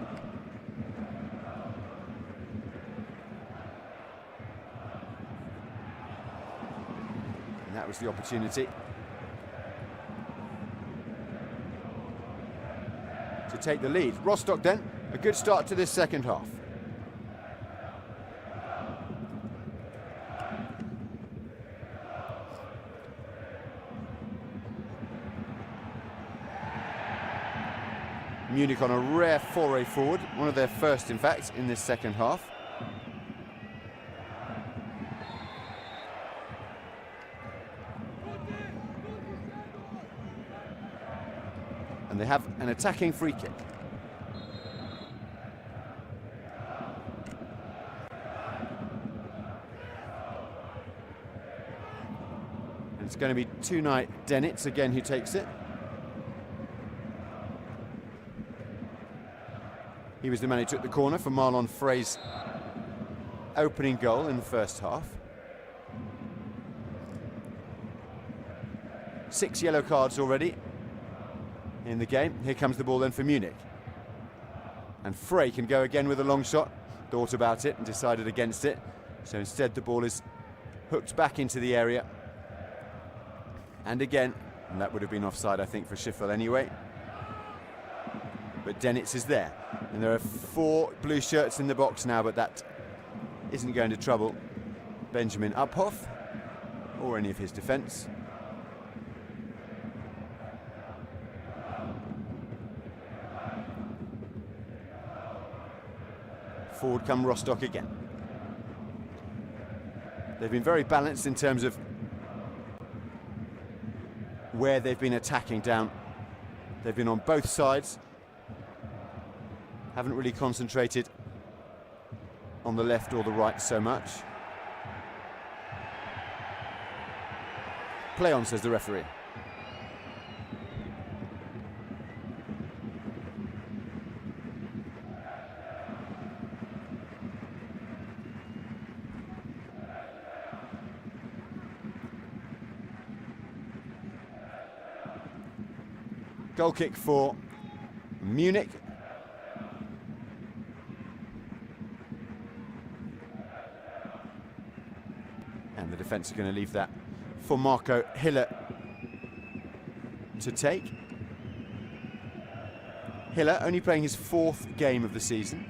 And that was the opportunity to take the lead. Rostock then, a good start to this second half. Munich on a rare foray forward, one of their first, in fact, in this second half. And they have an attacking free kick. And it's going to be Tunay Denitz again who takes it. He was the man who took the corner for Marlon Frey's opening goal in the first half. 6 yellow cards already in the game. Here comes the ball then for Munich. And Frey can go again with a long shot. Thought about it and decided against it. So instead the ball is hooked back into the area. And again, and that would have been offside, I think, for Schiffel anyway. But Denitz is there. And there are 4 blue shirts in the box now, but that isn't going to trouble Benjamin Uphoff or any of his defence. Forward come Rostock again. They've been very balanced in terms of where they've been attacking down. They've been on both sides. Haven't really concentrated on the left or the right so much. Play on, says the referee. Goal kick for Munich. And the defence are going to leave that for Marco Hiller to take. Hiller only playing his 4th game of the season.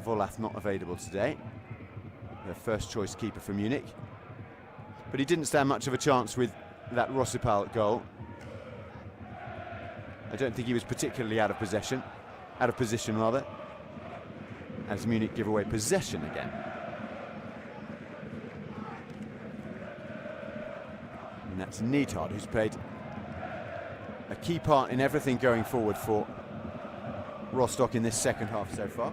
Volath not available today. Their first choice keeper for Munich. But he didn't stand much of a chance with that Rossipal goal. I don't think he was particularly out of position rather, as Munich give away possession again. And that's Neidhart, who's played a key part in everything going forward for Rostock in this second half so far.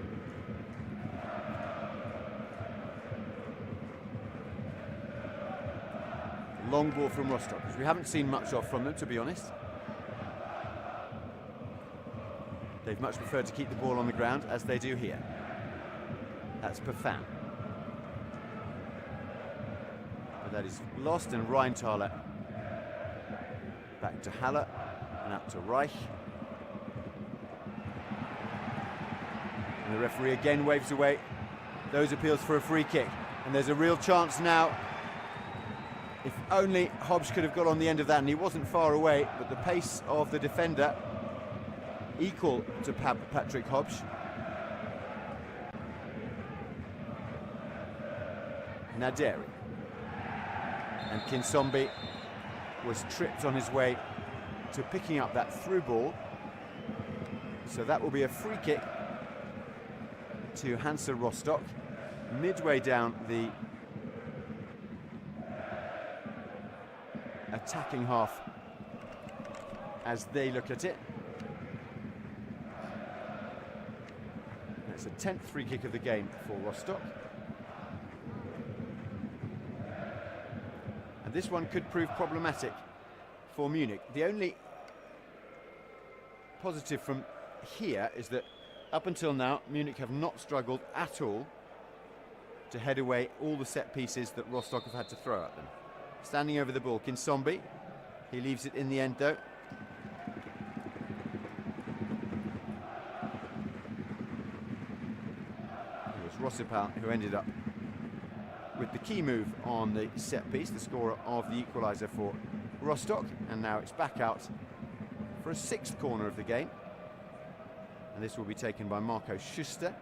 Long ball from Rostock, which we haven't seen much of from them, to be honest. They've much preferred to keep the ball on the ground, as they do here. That's Bafana. But that is lost, and Rheintaler back to Haller and up to Reich. And the referee again waves away those appeals for a free kick. And there's a real chance now. If only Hobbs could have got on the end of that, and he wasn't far away, but the pace of the defender equal to Patrick Hobbs. Naderi. And Kinsombi was tripped on his way to picking up that through ball. So that will be a free kick to Hansa Rostock, midway down the attacking half as they look at it. It's a 10th free kick of the game for Rostock. And this one could prove problematic for Munich. The only positive from here is that up until now, Munich have not struggled at all to head away all the set pieces that Rostock have had to throw at them. Standing over the ball, Kinsombi. He leaves it in the end though. It was Rossipal who ended up with the key move on the set piece, the scorer of the equaliser for Rostock. And now it's back out for a 6th corner of the game. And this will be taken by Marco Schuster.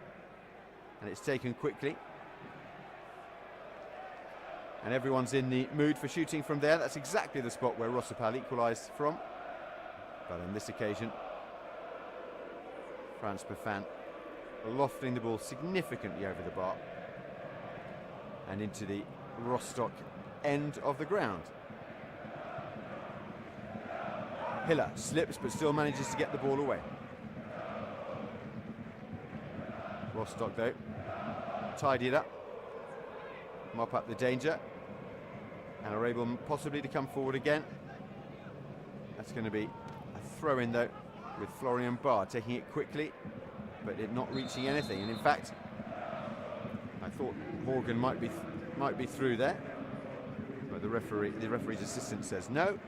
And it's taken quickly. And everyone's in the mood for shooting from there. That's exactly the spot where Rossipal equalised from. But on this occasion, Franz Buffan lofting the ball significantly over the bar and into the Rostock end of the ground. Hiller slips but still manages to get the ball away. Rostock though tidy it up, mop up the danger, and are able possibly to come forward again. That's going to be a throw in though, with Florian Barr taking it quickly but it not reaching anything. And in fact, I thought Morgan might be through there, but the referee's assistant says no.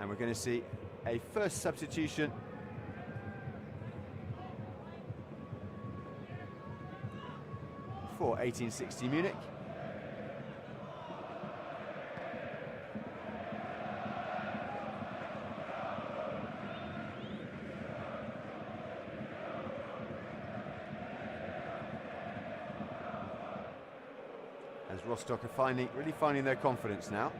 And we're going to see a first substitution for 1860 Munich. As Rostock are really finding their confidence now.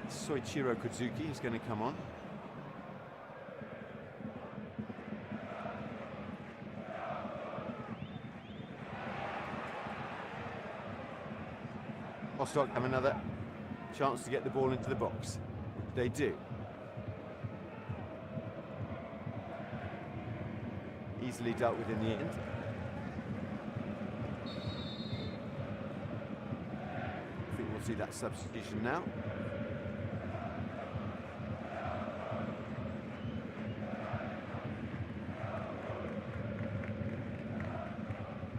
It's Soichiro Kozuki who's going to come on. Rostock have another chance to get the ball into the box. They do. Easily dealt with in the end. I think we'll see that substitution now.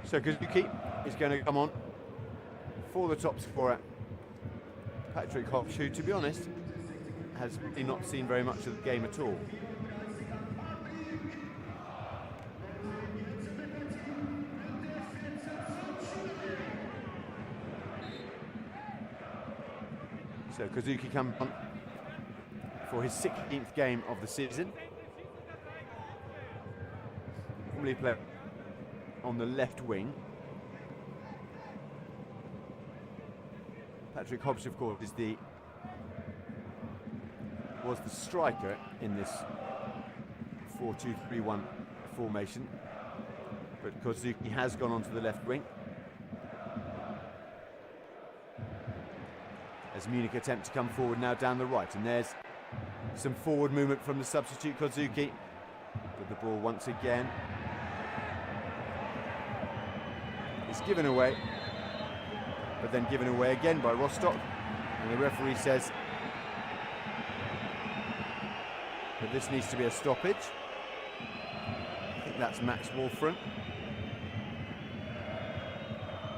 So Kozuki is going to come on for the top scorer, Patrick Hopsch, who, to be honest, has really not seen very much of the game at all. So Kozuki comes on for his 16th game of the season. Normally play on the left wing. Patrick Hopsch, of course, was the striker in this 4-2-3-1 formation, but Kozuki has gone onto the left wing. As Munich attempt to come forward now down the right, and there's some forward movement from the substitute Kozuki, but the ball once again is given away, but then given away again by Rostock, and the referee says that this needs to be a stoppage. I think that's Max Wolfram.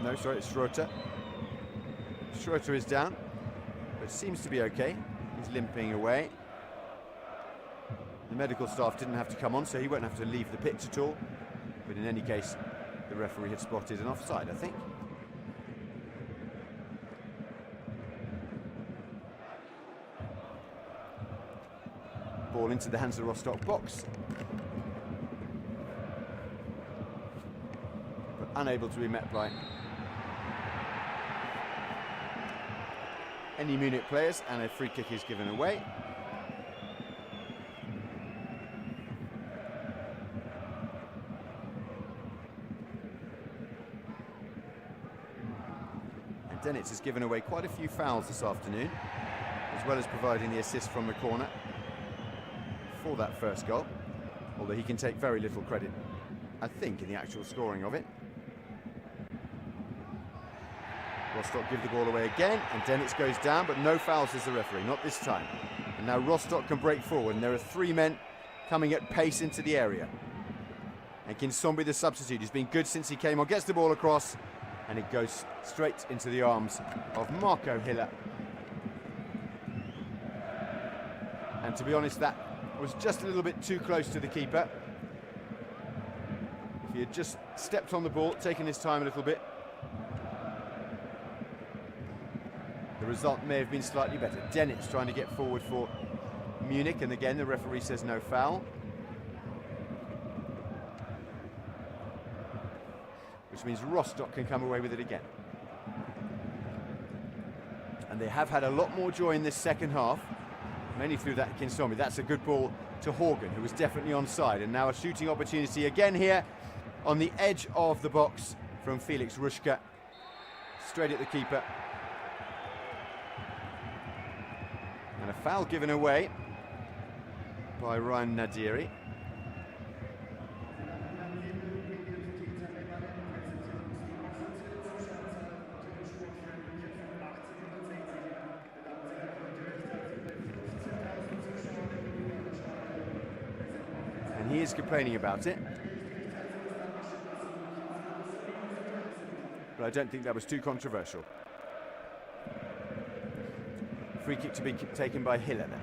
No, sorry, it's Schroeter. Schroeter is down, but seems to be okay. He's limping away. The medical staff didn't have to come on, so he won't have to leave the pitch at all. But in any case, the referee had spotted an offside, I think. Ball into the Hansa Rostock box, but unable to be met by any Munich players, and a free kick is given away. And Denitz has given away quite a few fouls this afternoon, as well as providing the assist from the corner for that first goal, although he can take very little credit, I think, in the actual scoring of it. Rostock give the ball away again, and Denitz goes down, but no fouls as the referee, not this time. And now Rostock can break forward, and there are three men coming at pace into the area. And Kinsombi, the substitute, has been good since he came on, gets the ball across, and it goes straight into the arms of Marco Hiller. And to be honest, that was just a little bit too close to the keeper. If he had just stepped on the ball, taken his time a little bit, the result may have been slightly better. Denitz trying to get forward for Munich, and again the referee says no foul. Which means Rostock can come away with it again. And they have had a lot more joy in this second half, mainly through that Kinsombi. That's a good ball to Horgan, who was definitely onside, and now a shooting opportunity again here on the edge of the box from Felix Ruschka, straight at the keeper. And a foul given away by Ryan Nadiri. And he is complaining about it. But I don't think that was too controversial. Free kick to be taken by Hiller then.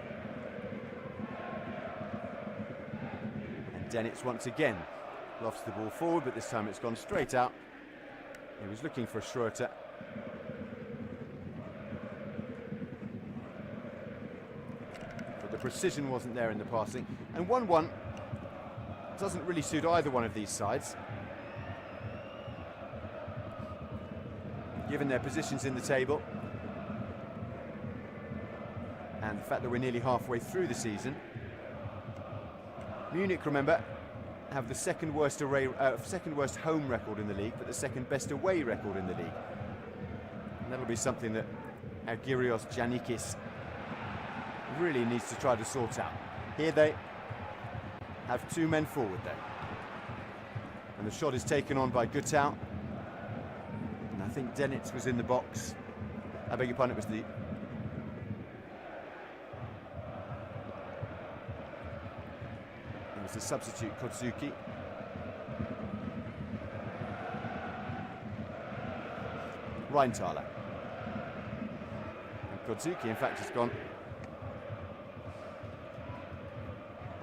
And Denitz once again lofts the ball forward, but this time it's gone straight out. He was looking for Schroeter. But the precision wasn't there in the passing. And 1-1 doesn't really suit either one of these sides, given their positions in the table and the fact that we're nearly halfway through the season. Munich, remember, have the second worst home record in the league, but the second best away record in the league. And that'll be something that Argyrios Giannikis really needs to try to sort out. Here they have two men forward though. And the shot is taken on by Gutau. And I think Denitz was in the box. I beg your pardon, it was the... the substitute Kodzuki. Rheintaler. And Kodzuki, in fact, has gone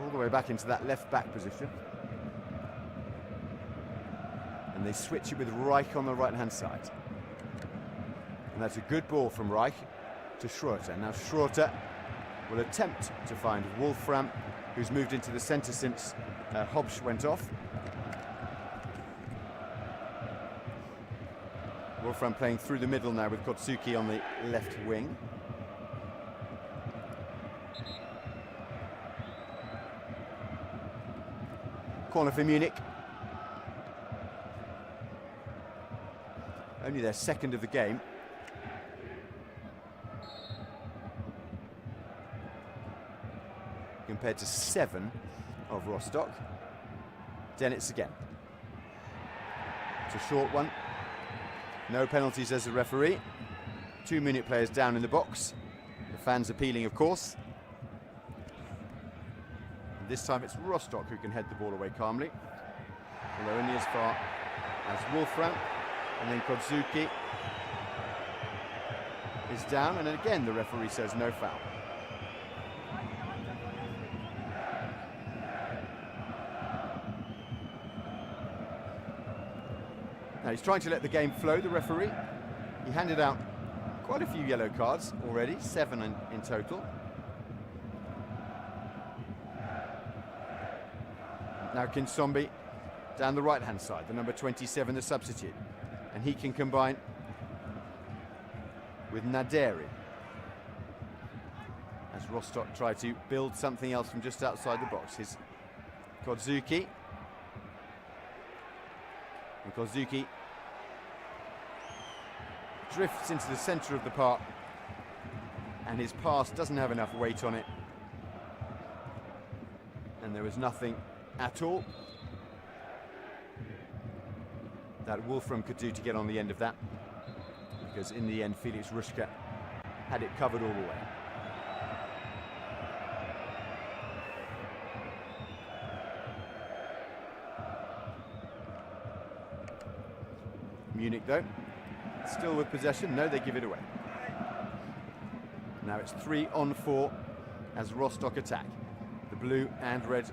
all the way back into that left back position. And they switch it with Reich on the right hand side. And that's a good ball from Reich to Schroeter. Now Schroeter will attempt to find Wolfram, who's moved into the centre since Hobsch went off. Wolfram playing through the middle now with Kodzuki on the left wing. Corner for Munich. Only their second of the game. Compared to 7 of Rostock. Denitz again. It's a short one. No penalties as a referee. 2 Munich players down in the box. The fans appealing, of course. And this time it's Rostock who can head the ball away calmly. Although only as far as Wolfram. And then Kodzuki is down. And then again the referee says no foul. Now he's trying to let the game flow, the referee. He handed out quite a few yellow cards already, 7 in total. Now Kinsombi down the right-hand side, the number 27, the substitute. And he can combine with Naderi. Rostock try to build something else from just outside the box. Here's Kozuki. And Kozuki drifts into the centre of the park, and his pass doesn't have enough weight on it. And there was nothing at all that Wolfram could do to get on the end of that, because in the end Felix Ruschka had it covered all the way. Munich though, still with possession. No, they give it away. Now it's 3-on-4 as Rostock attack. The blue and red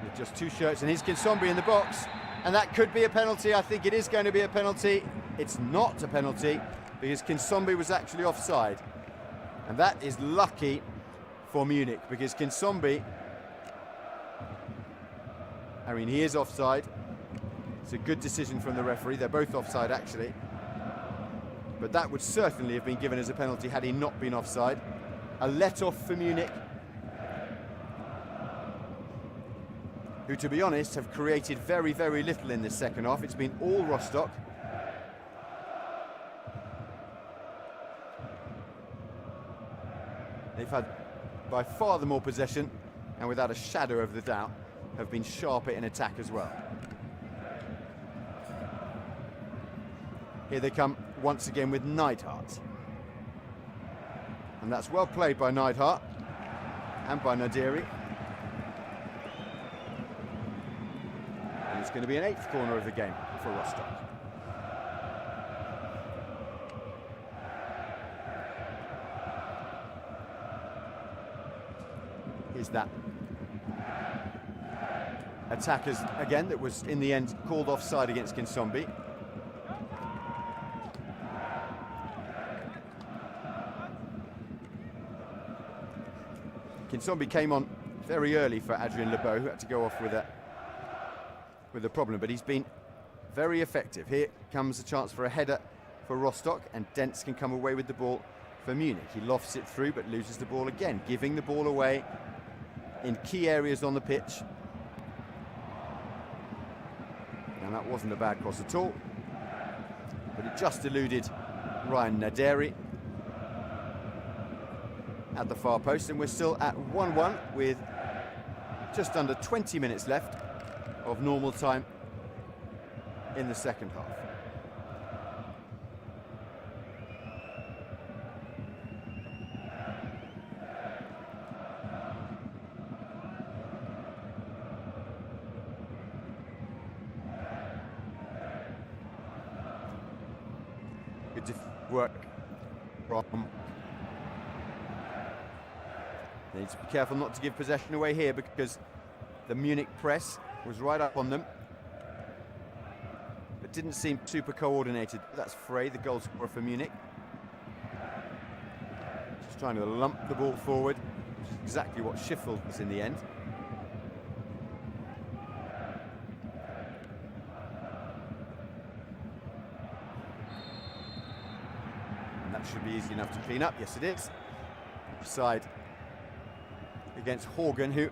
with just two shirts, and here's Kinsombi in the box, and that could be a penalty. I think it is going to be a penalty. It's not a penalty because Kinsombi was actually offside, and that is lucky for Munich because Kinsombi, I mean, he is offside. It's a good decision from the referee. They're both offside actually, but that would certainly have been given as a penalty had he not been offside. A let-off for Munich, who, to be honest, have created very, very little in this second half. It's been all Rostock. They've had by far the more possession, and without a shadow of the doubt, have been sharper in attack as well. Here they come once again with Neidhart. And that's well played by Neidhart and by Naderi. And it's going to be an 8th corner of the game for Rostock. Here's that attackers again that was in the end called offside against Kinsombi. Kinsombi came on very early for Adrien Lebeau, who had to go off with a problem, but he's been very effective. Here comes a chance for a header for Rostock, and Dents can come away with the ball for Munich. He lofts it through but loses the ball again, giving the ball away in key areas on the pitch. And that wasn't a bad cross at all, but it just eluded Ryan Naderi at the far post, and we're still at 1-1 with just under 20 minutes left of normal time in the second half. Good work from. They need to be careful not to give possession away here because the Munich press was right up on them. It didn't seem super coordinated. That's Frey, the goal scorer for Munich. Just trying to lump the ball forward, which is exactly what Schiffel was in the end. And that should be easy enough to clean up. Yes, it is. Offside against Horgan, who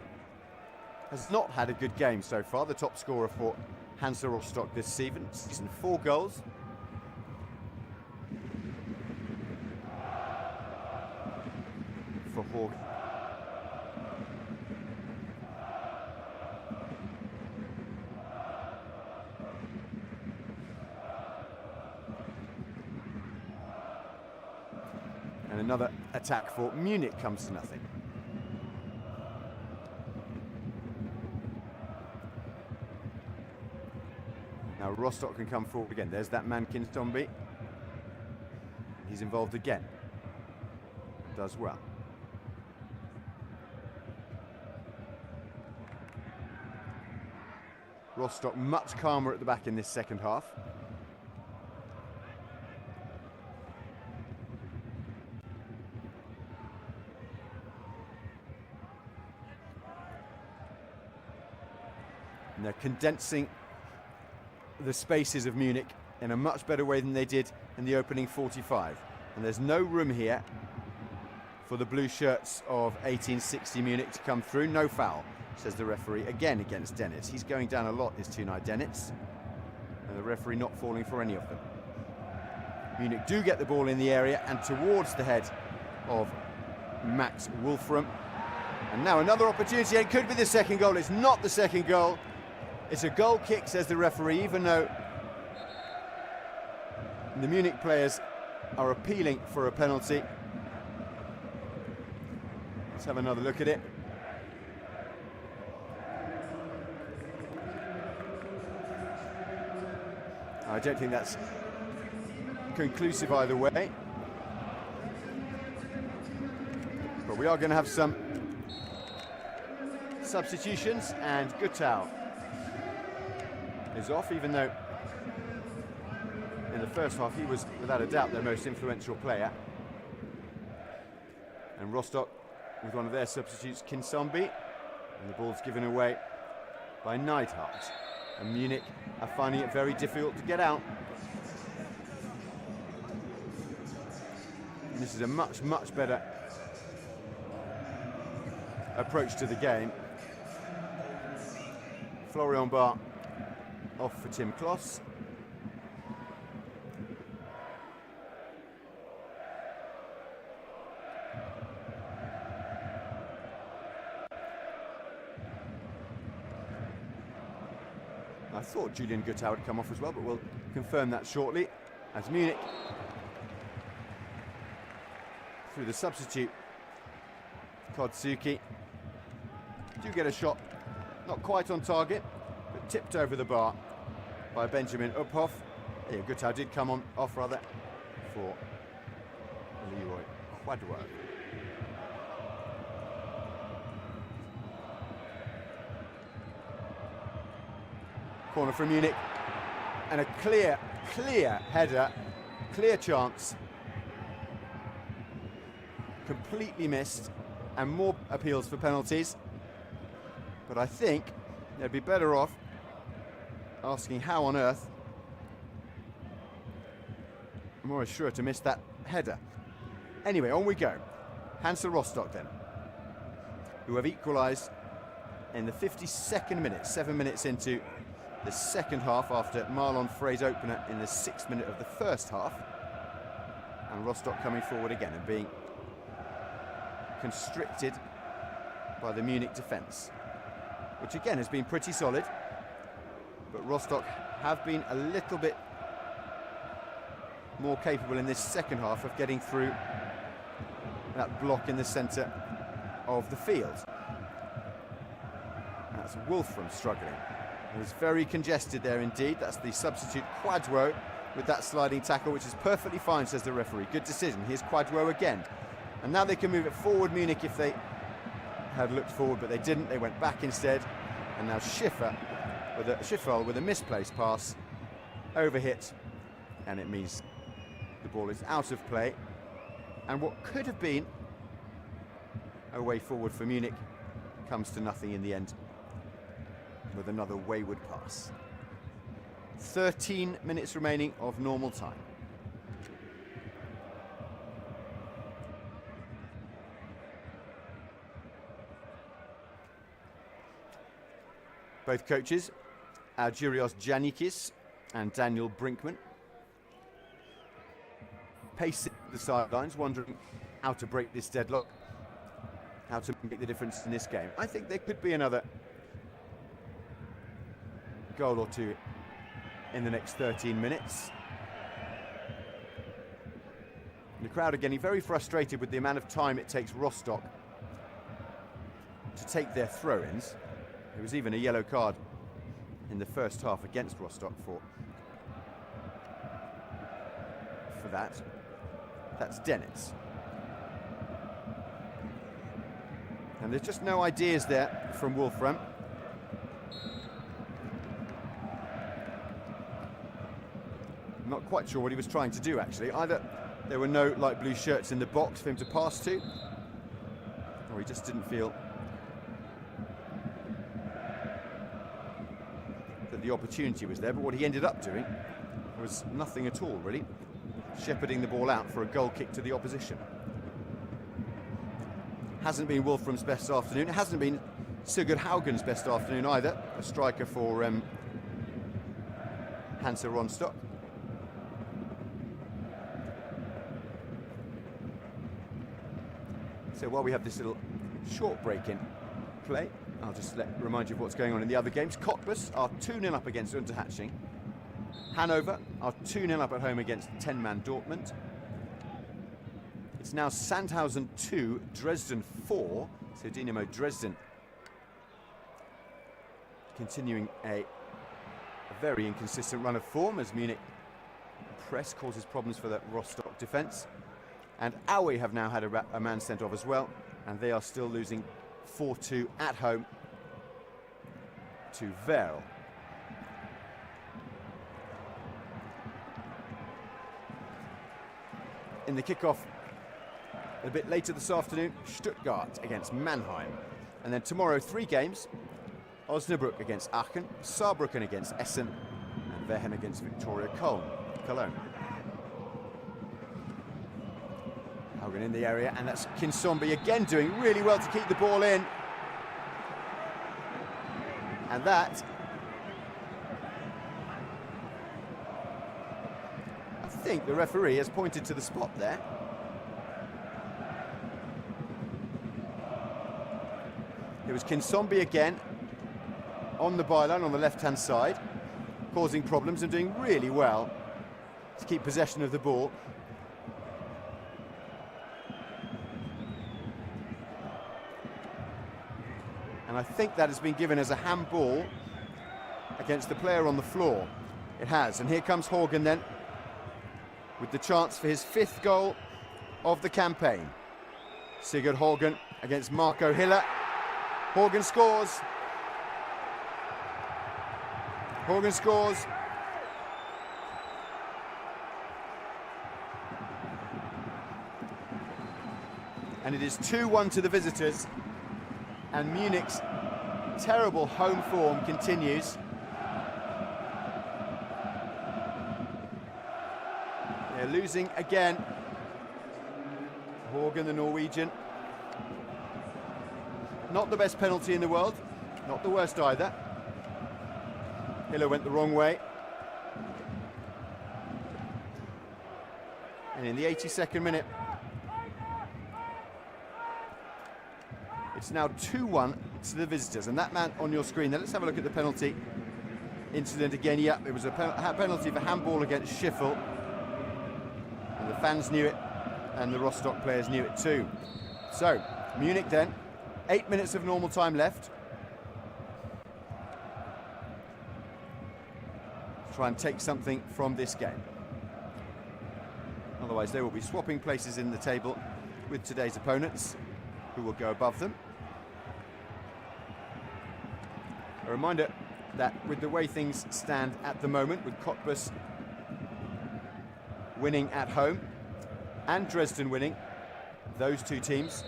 has not had a good game so far. The top scorer for Hansa Rostock this season. 4 goals. For Horgan. And another attack for Munich comes to nothing. Now Rostock can come forward again. There's that man Kinsombi. He's involved again. Does well. Rostock much calmer at the back in this second half. And they're condensing the spaces of Munich in a much better way than they did in the opening 45. And there's no room here for the blue shirts of 1860 Munich to come through. No foul, says the referee, again against Dennis. He's going down a lot, is Tunay Dennis, and the referee not falling for any of them. Munich do get the ball in the area and towards the head of Max Wolfram. And now another opportunity, it could be the second goal. It's not the second goal. It's a goal kick, says the referee, even though the Munich players are appealing for a penalty. Let's have another look at it. I don't think that's conclusive either way. But we are going to have some substitutions, and Gutau is off, even though in the first half he was without a doubt their most influential player. And Rostock with one of their substitutes, Kinsombi, and the ball's given away by Neidhardt. And Munich are finding it very difficult to get out. And this is a much, much better approach to the game. Florian Barr off for Tim Kloss. I thought Julian Gutau would come off as well, but we'll confirm that shortly, as Munich, through the substitute Kodsuki, do get a shot, not quite on target, but tipped over the bar by Benjamin Uphoff. Yeah, Gutau did come off for Leroy Quadwo. Corner from Munich, and a clear header, clear chance, completely missed, and more appeals for penalties. But I think they'd be better off asking how on earth Moore is sure to miss that header. Anyway, on we go. Hansa Rostock then, who have equalised in the 52nd minute, 7 minutes into the second half, after Marlon Frey's opener in the 6th minute of the first half. And Rostock coming forward again and being constricted by the Munich defence, which again has been pretty solid. But Rostock have been a little bit more capable in this second half of getting through that block in the centre of the field. That's Wolfram struggling. It was very congested there indeed. That's the substitute Quadwo with that sliding tackle, which is perfectly fine, says the referee. Good decision. Here's Quadwo again. And now they can move it forward, Munich, if they had looked forward, but they didn't. They went back instead. And now Schiffel with a misplaced pass, overhit, and it means the ball is out of play. And what could have been a way forward for Munich comes to nothing in the end, with another wayward pass. 13 minutes remaining of normal time. Both coaches, Argyrios Giannikis and Daniel Brinkman, pacing the sidelines, wondering how to break this deadlock, how to make the difference in this game. I think there could be another goal or two in the next 13 minutes. The crowd are getting very frustrated with the amount of time it takes Rostock to take their throw-ins. There was even a yellow card in the first half against Rostock for that. That's Dennis. And there's just no ideas there from Wolfram. I'm not quite sure what he was trying to do, actually. Either there were no light blue shirts in the box for him to pass to, or he just didn't feel that the opportunity was there. But what he ended up doing was nothing at all, really. Shepherding the ball out for a goal kick to the opposition. Hasn't been Wolfram's best afternoon. It hasn't been Sigurd Haugen's best afternoon either, a striker for Hansa Rostock. So while we have this little short break in play, I'll just remind you of what's going on in the other games. Cottbus are 2-0 up against Unterhaching. Hanover are 2-0 up at home against 10-man Dortmund. It's now Sandhausen 2, Dresden 4. So Dynamo Dresden continuing a very inconsistent run of form as Munich press causes problems for the Rostock defence. And Aue have now had a man sent off as well, and they are still losing 4-2 at home to BeReal. In the kickoff a bit later this afternoon, Stuttgart against Mannheim. And then tomorrow, 3 games. Osnabrück against Aachen, Saarbrücken against Essen, and Wehen against Victoria Cologne. Haugen in the area, and that's Kinsombi again doing really well to keep the ball in. And that, I think the referee has pointed to the spot there. It was Kinsombi again on the byline on the left-hand side, causing problems and doing really well to keep possession of the ball. And I think that has been given as a handball against the player on the floor. It has, and here comes Horgan then with the chance for his 5th goal of the campaign. Sigurd Horgan against Marco Hiller. Horgan scores. Horgan scores. And it is 2-1 to the visitors. And Munich's terrible home form continues. They're losing again. Horgan, the Norwegian. Not the best penalty in the world. Not the worst either. Hiller went the wrong way. And in the 82nd minute, it's now 2-1 to the visitors. And that man on your screen there, let's have a look at the penalty incident again. Yeah, it was a penalty for handball against Schiffel. And the fans knew it, and the Rostock players knew it too. So, Munich then, 8 minutes of normal time left. Try and take something from this game. Otherwise, they will be swapping places in the table with today's opponents, who will go above them. A reminder that with the way things stand at the moment, with Cottbus winning at home and Dresden winning, those 2 teams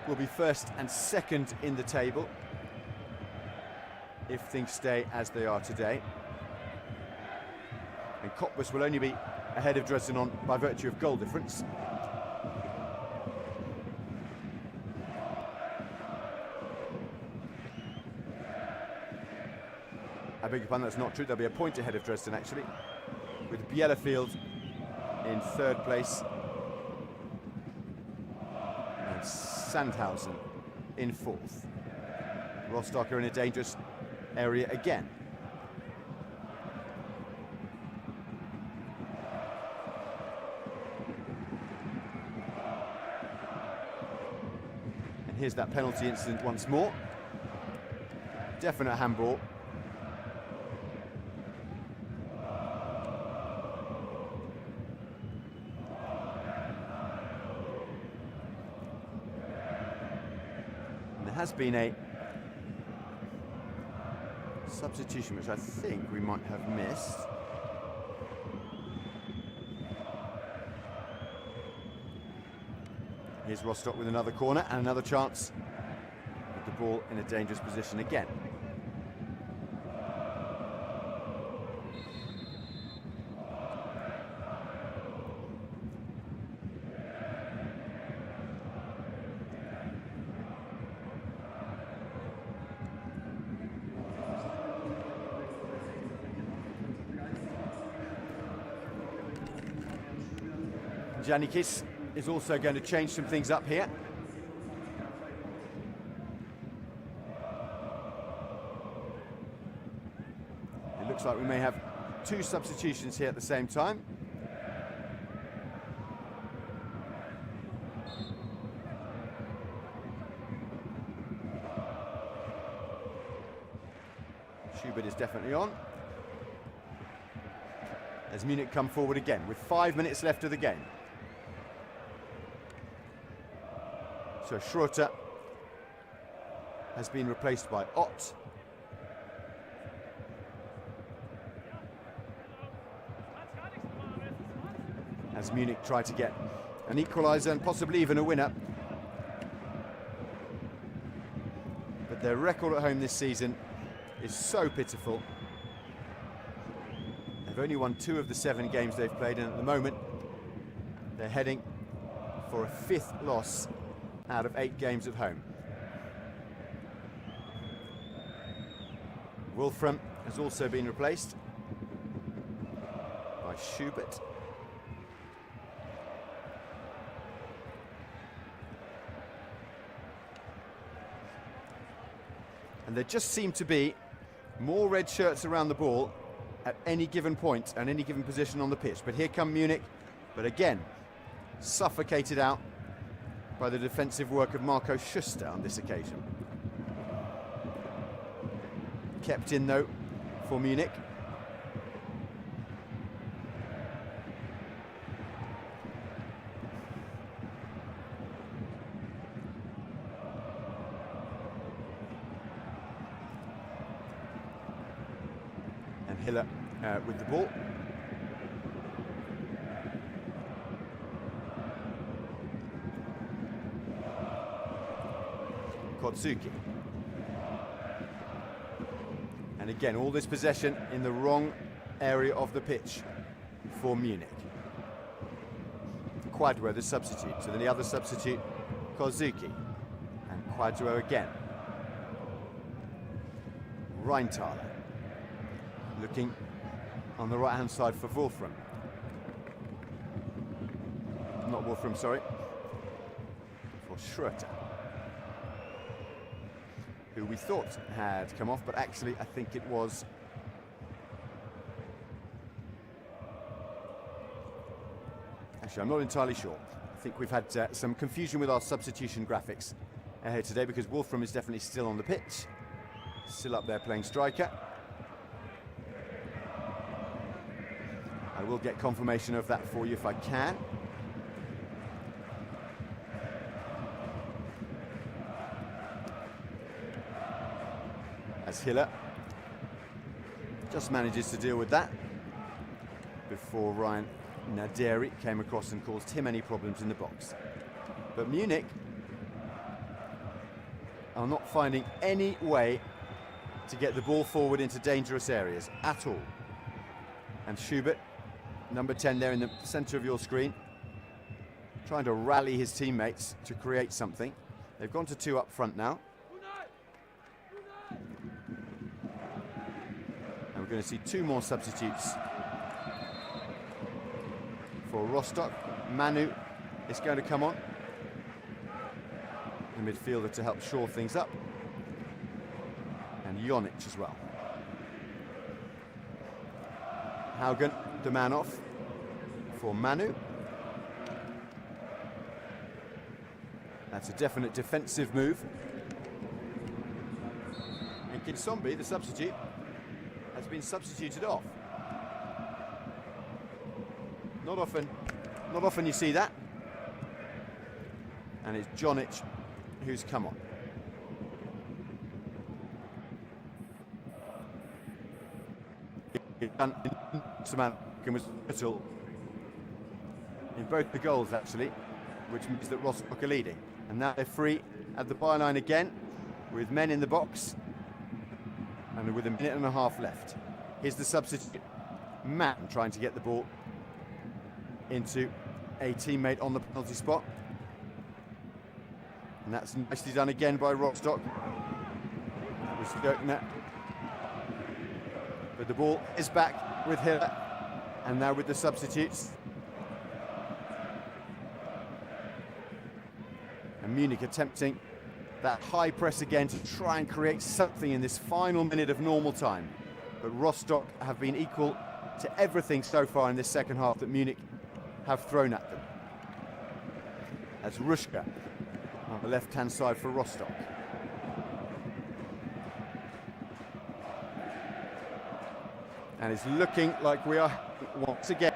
will be 1st and 2nd in the table if things stay as they are today. And Cottbus will only be ahead of Dresden by virtue of goal difference. I beg your pardon, that's not true. They'll be a point ahead of Dresden, actually, with Bielefeld in 3rd place and Sandhausen in 4th. Rostock are in a dangerous area again. And here's that penalty incident once more. Definite handball. Has been a substitution which I think we might have missed. Here's Rostock with another corner and another chance with the ball in a dangerous position again. Janikis is also going to change some things up here. It looks like we may have two substitutions here at the same time. Schubert is definitely on. As Munich come forward again with 5 minutes left of the game. So Schroeter has been replaced by Ott. As Munich try to get an equaliser and possibly even a winner. But their record at home this season is so pitiful. They've only won 2 of the 7 games they've played, and at the moment they're heading for a 5th loss out of 8 games at home. Wolfram has also been replaced by Schubert. And there just seem to be more red shirts around the ball at any given point and any given position on the pitch. But here come Munich, but again, suffocated out by the defensive work of Marco Schuster on this occasion. Kept in though for Munich. And Hiller with the ball. Kotsuki. And again, all this possession in the wrong area of the pitch for Munich. Quadro, the substitute. So then the other substitute, Kozuki. And Quadro again. Rheintaler. Looking on the right-hand side for Wolfram. Not Wolfram, sorry. For Schroeter, who we thought had come off, but actually I think it was I'm not entirely sure. I think we've had some confusion with our substitution graphics here today, because Wolfram is definitely still on the pitch, still up there playing striker. I will get confirmation of that for you if I can. As Hiller just manages to deal with that before Ryan Naderi came across and caused him any problems in the box. But Munich are not finding any way to get the ball forward into dangerous areas at all. And Schubert, number 10 there in the centre of your screen, trying to rally his teammates to create something. They've gone to 2 up front now. And we're going to see 2 more substitutes for Rostock. Manu is going to come on, the midfielder, to help shore things up. And Jonic as well. Haugen, the man off for Manu. That's a definite defensive move. And Kinsombi, the substitute, has been substituted off. Not often you see that. And it's Jonic who's come on. Was vital in both the goals, actually, which means that Rostock are leading. And now they're free at the byline again, with men in the box and with a minute and a half left. Here's the substitute, Mann, trying to get the ball into a teammate on the penalty spot. And that's nicely done again by Rostock. But the ball is back with Hiller, and now with the substitutes. And Munich attempting that high press again to try and create something in this final minute of normal time. But Rostock have been equal to everything so far in this second half that Munich have thrown at them. As Ruschka on the left-hand side for Rostock. And it's looking like we are once again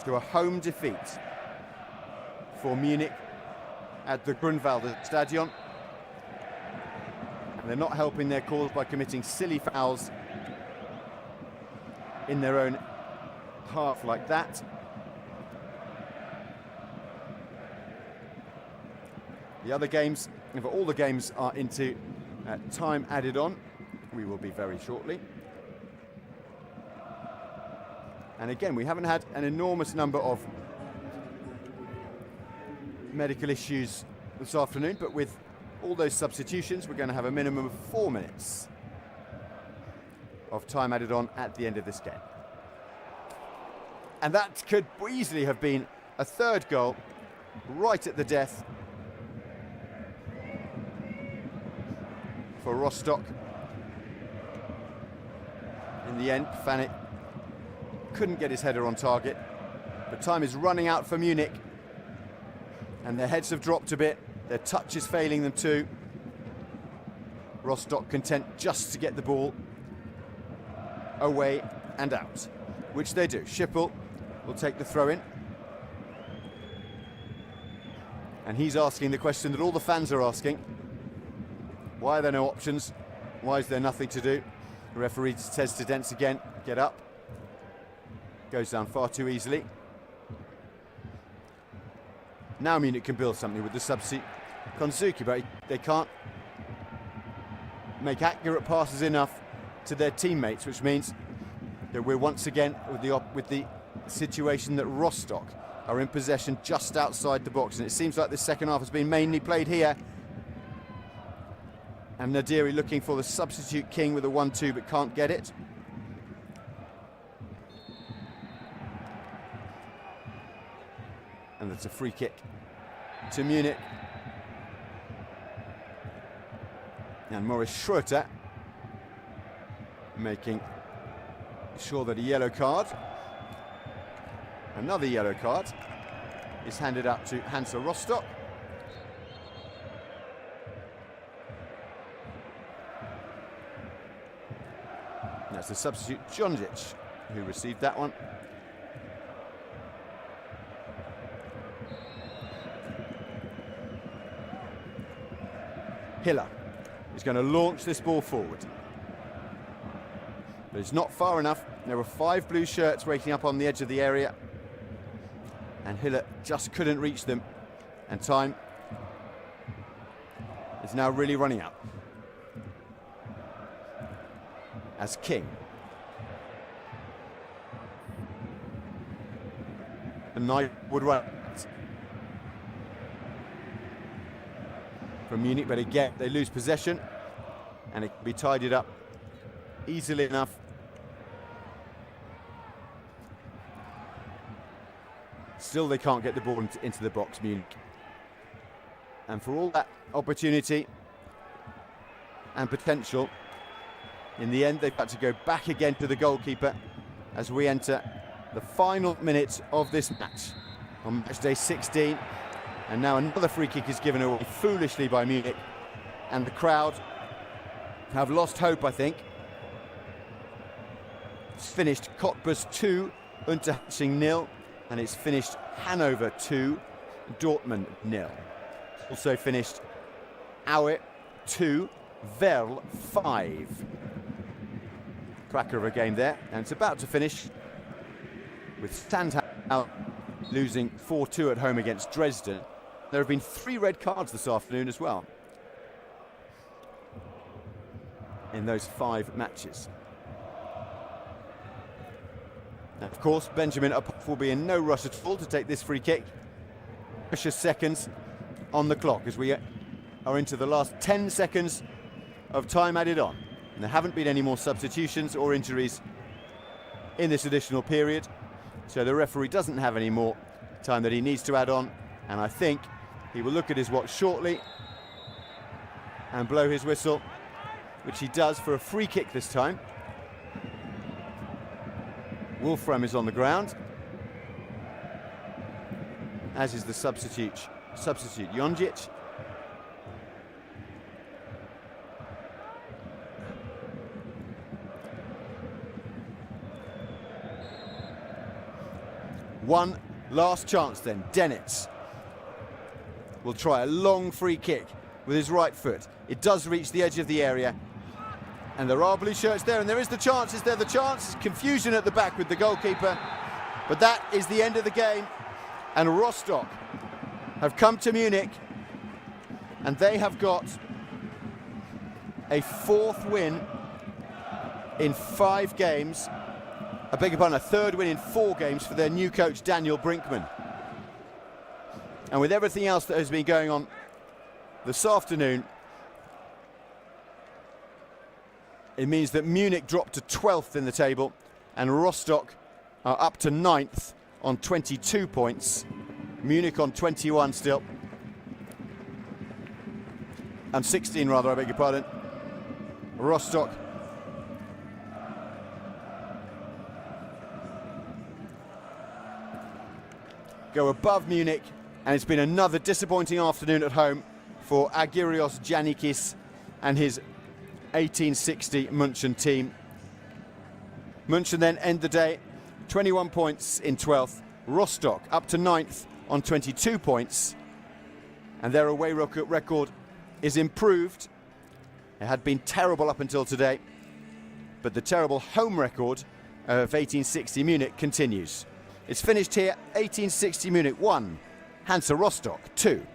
to a home defeat for Munich at the Grunwalder Stadion. And they're not helping their cause by committing silly fouls in their own half like that. The other games, if all the games are into time added on, we will be very shortly. And again, we haven't had an enormous number of medical issues this afternoon, but with all those substitutions, we're going to have a minimum of 4 minutes of time added on at the end of this game. And that could easily have been a third goal right at the death for Rostock. In the end, Fanek couldn't get his header on target, but time is running out for Munich, and their heads have dropped a bit. Their touch is failing them too. Rostock content just to get the ball away and out, which they do. Schippel will take the throw in, and he's asking the question that all the fans are asking: why are there no options? Why is there nothing to do? The referee says to Dents again, get up. Goes down far too easily. Now Munich can build something with the substitute Konsuki, but they can't make accurate passes enough to their teammates, which means that we're once again with the situation that Rostock are in possession just outside the box, and it seems like the second half has been mainly played here. And Nadiri looking for the substitute king with a 1-2, but can't get it. And that's a free kick to Munich. And Maurice Schroeter making sure that a yellow card, another yellow card, is handed out to Hansa Rostock. That's the substitute Djondjic who received that one. Hiller is going to launch this ball forward, but it's not far enough. There were 5 blue shirts waiting up on the edge of the area, and Hiller just couldn't reach them, and time is now really running out. As King and Knight would run from Munich, but again they lose possession, and it can be tidied up easily enough. Still they can't get the ball into the box, Munich, and for all that opportunity and potential, in the end they've got to go back again to the goalkeeper as we enter the final minutes of this match on match day 16. And now another free kick is given away foolishly by Munich, and the crowd have lost hope, I think. It's finished Cottbus 2, Unterhaching 0, and it's finished Hanover 2, Dortmund 0. Also finished Aue 2, Werl 5. Cracker of a game there, and it's about to finish with Sandhausen losing 4-2 at home against Dresden. There have been 3 red cards this afternoon as well in those 5 matches. And of course, Benjamin Uphoff will be in no rush at all to take this free kick. Precious seconds on the clock as we are into the last 10 seconds of time added on. And there haven't been any more substitutions or injuries in this additional period, so the referee doesn't have any more time that he needs to add on, and I think He will look at his watch shortly and blow his whistle, which he does for a free kick this time. Wolfram is on the ground, as is the substitute Jonjic. One last chance then. Dennett will try a long free kick with his right foot. It does reach the edge of the area, and there are blue shirts there, and there is the chance. Is there the chance? Confusion at the back with the goalkeeper, but that is the end of the game, and Rostock have come to Munich, and they have got a 4th win in 5 games. I beg your pardon, a 3rd win in 4 games for their new coach Daniel Brinkmann. And with everything else that has been going on this afternoon, it means that Munich dropped to 12th in the table and Rostock are up to 9th on 22 points. Munich on 21 still. And 16 rather, I beg your pardon. Rostock go above Munich, and it's been another disappointing afternoon at home for Agirios Giannikis and his 1860 München team. München then end the day 21 points in 12th. Rostock up to 9th on 22 points, and their away record is improved. It had been terrible up until today, but the terrible home record of 1860 Munich continues. It's finished here, 1860 Munich 1, Hansa Rostock 2.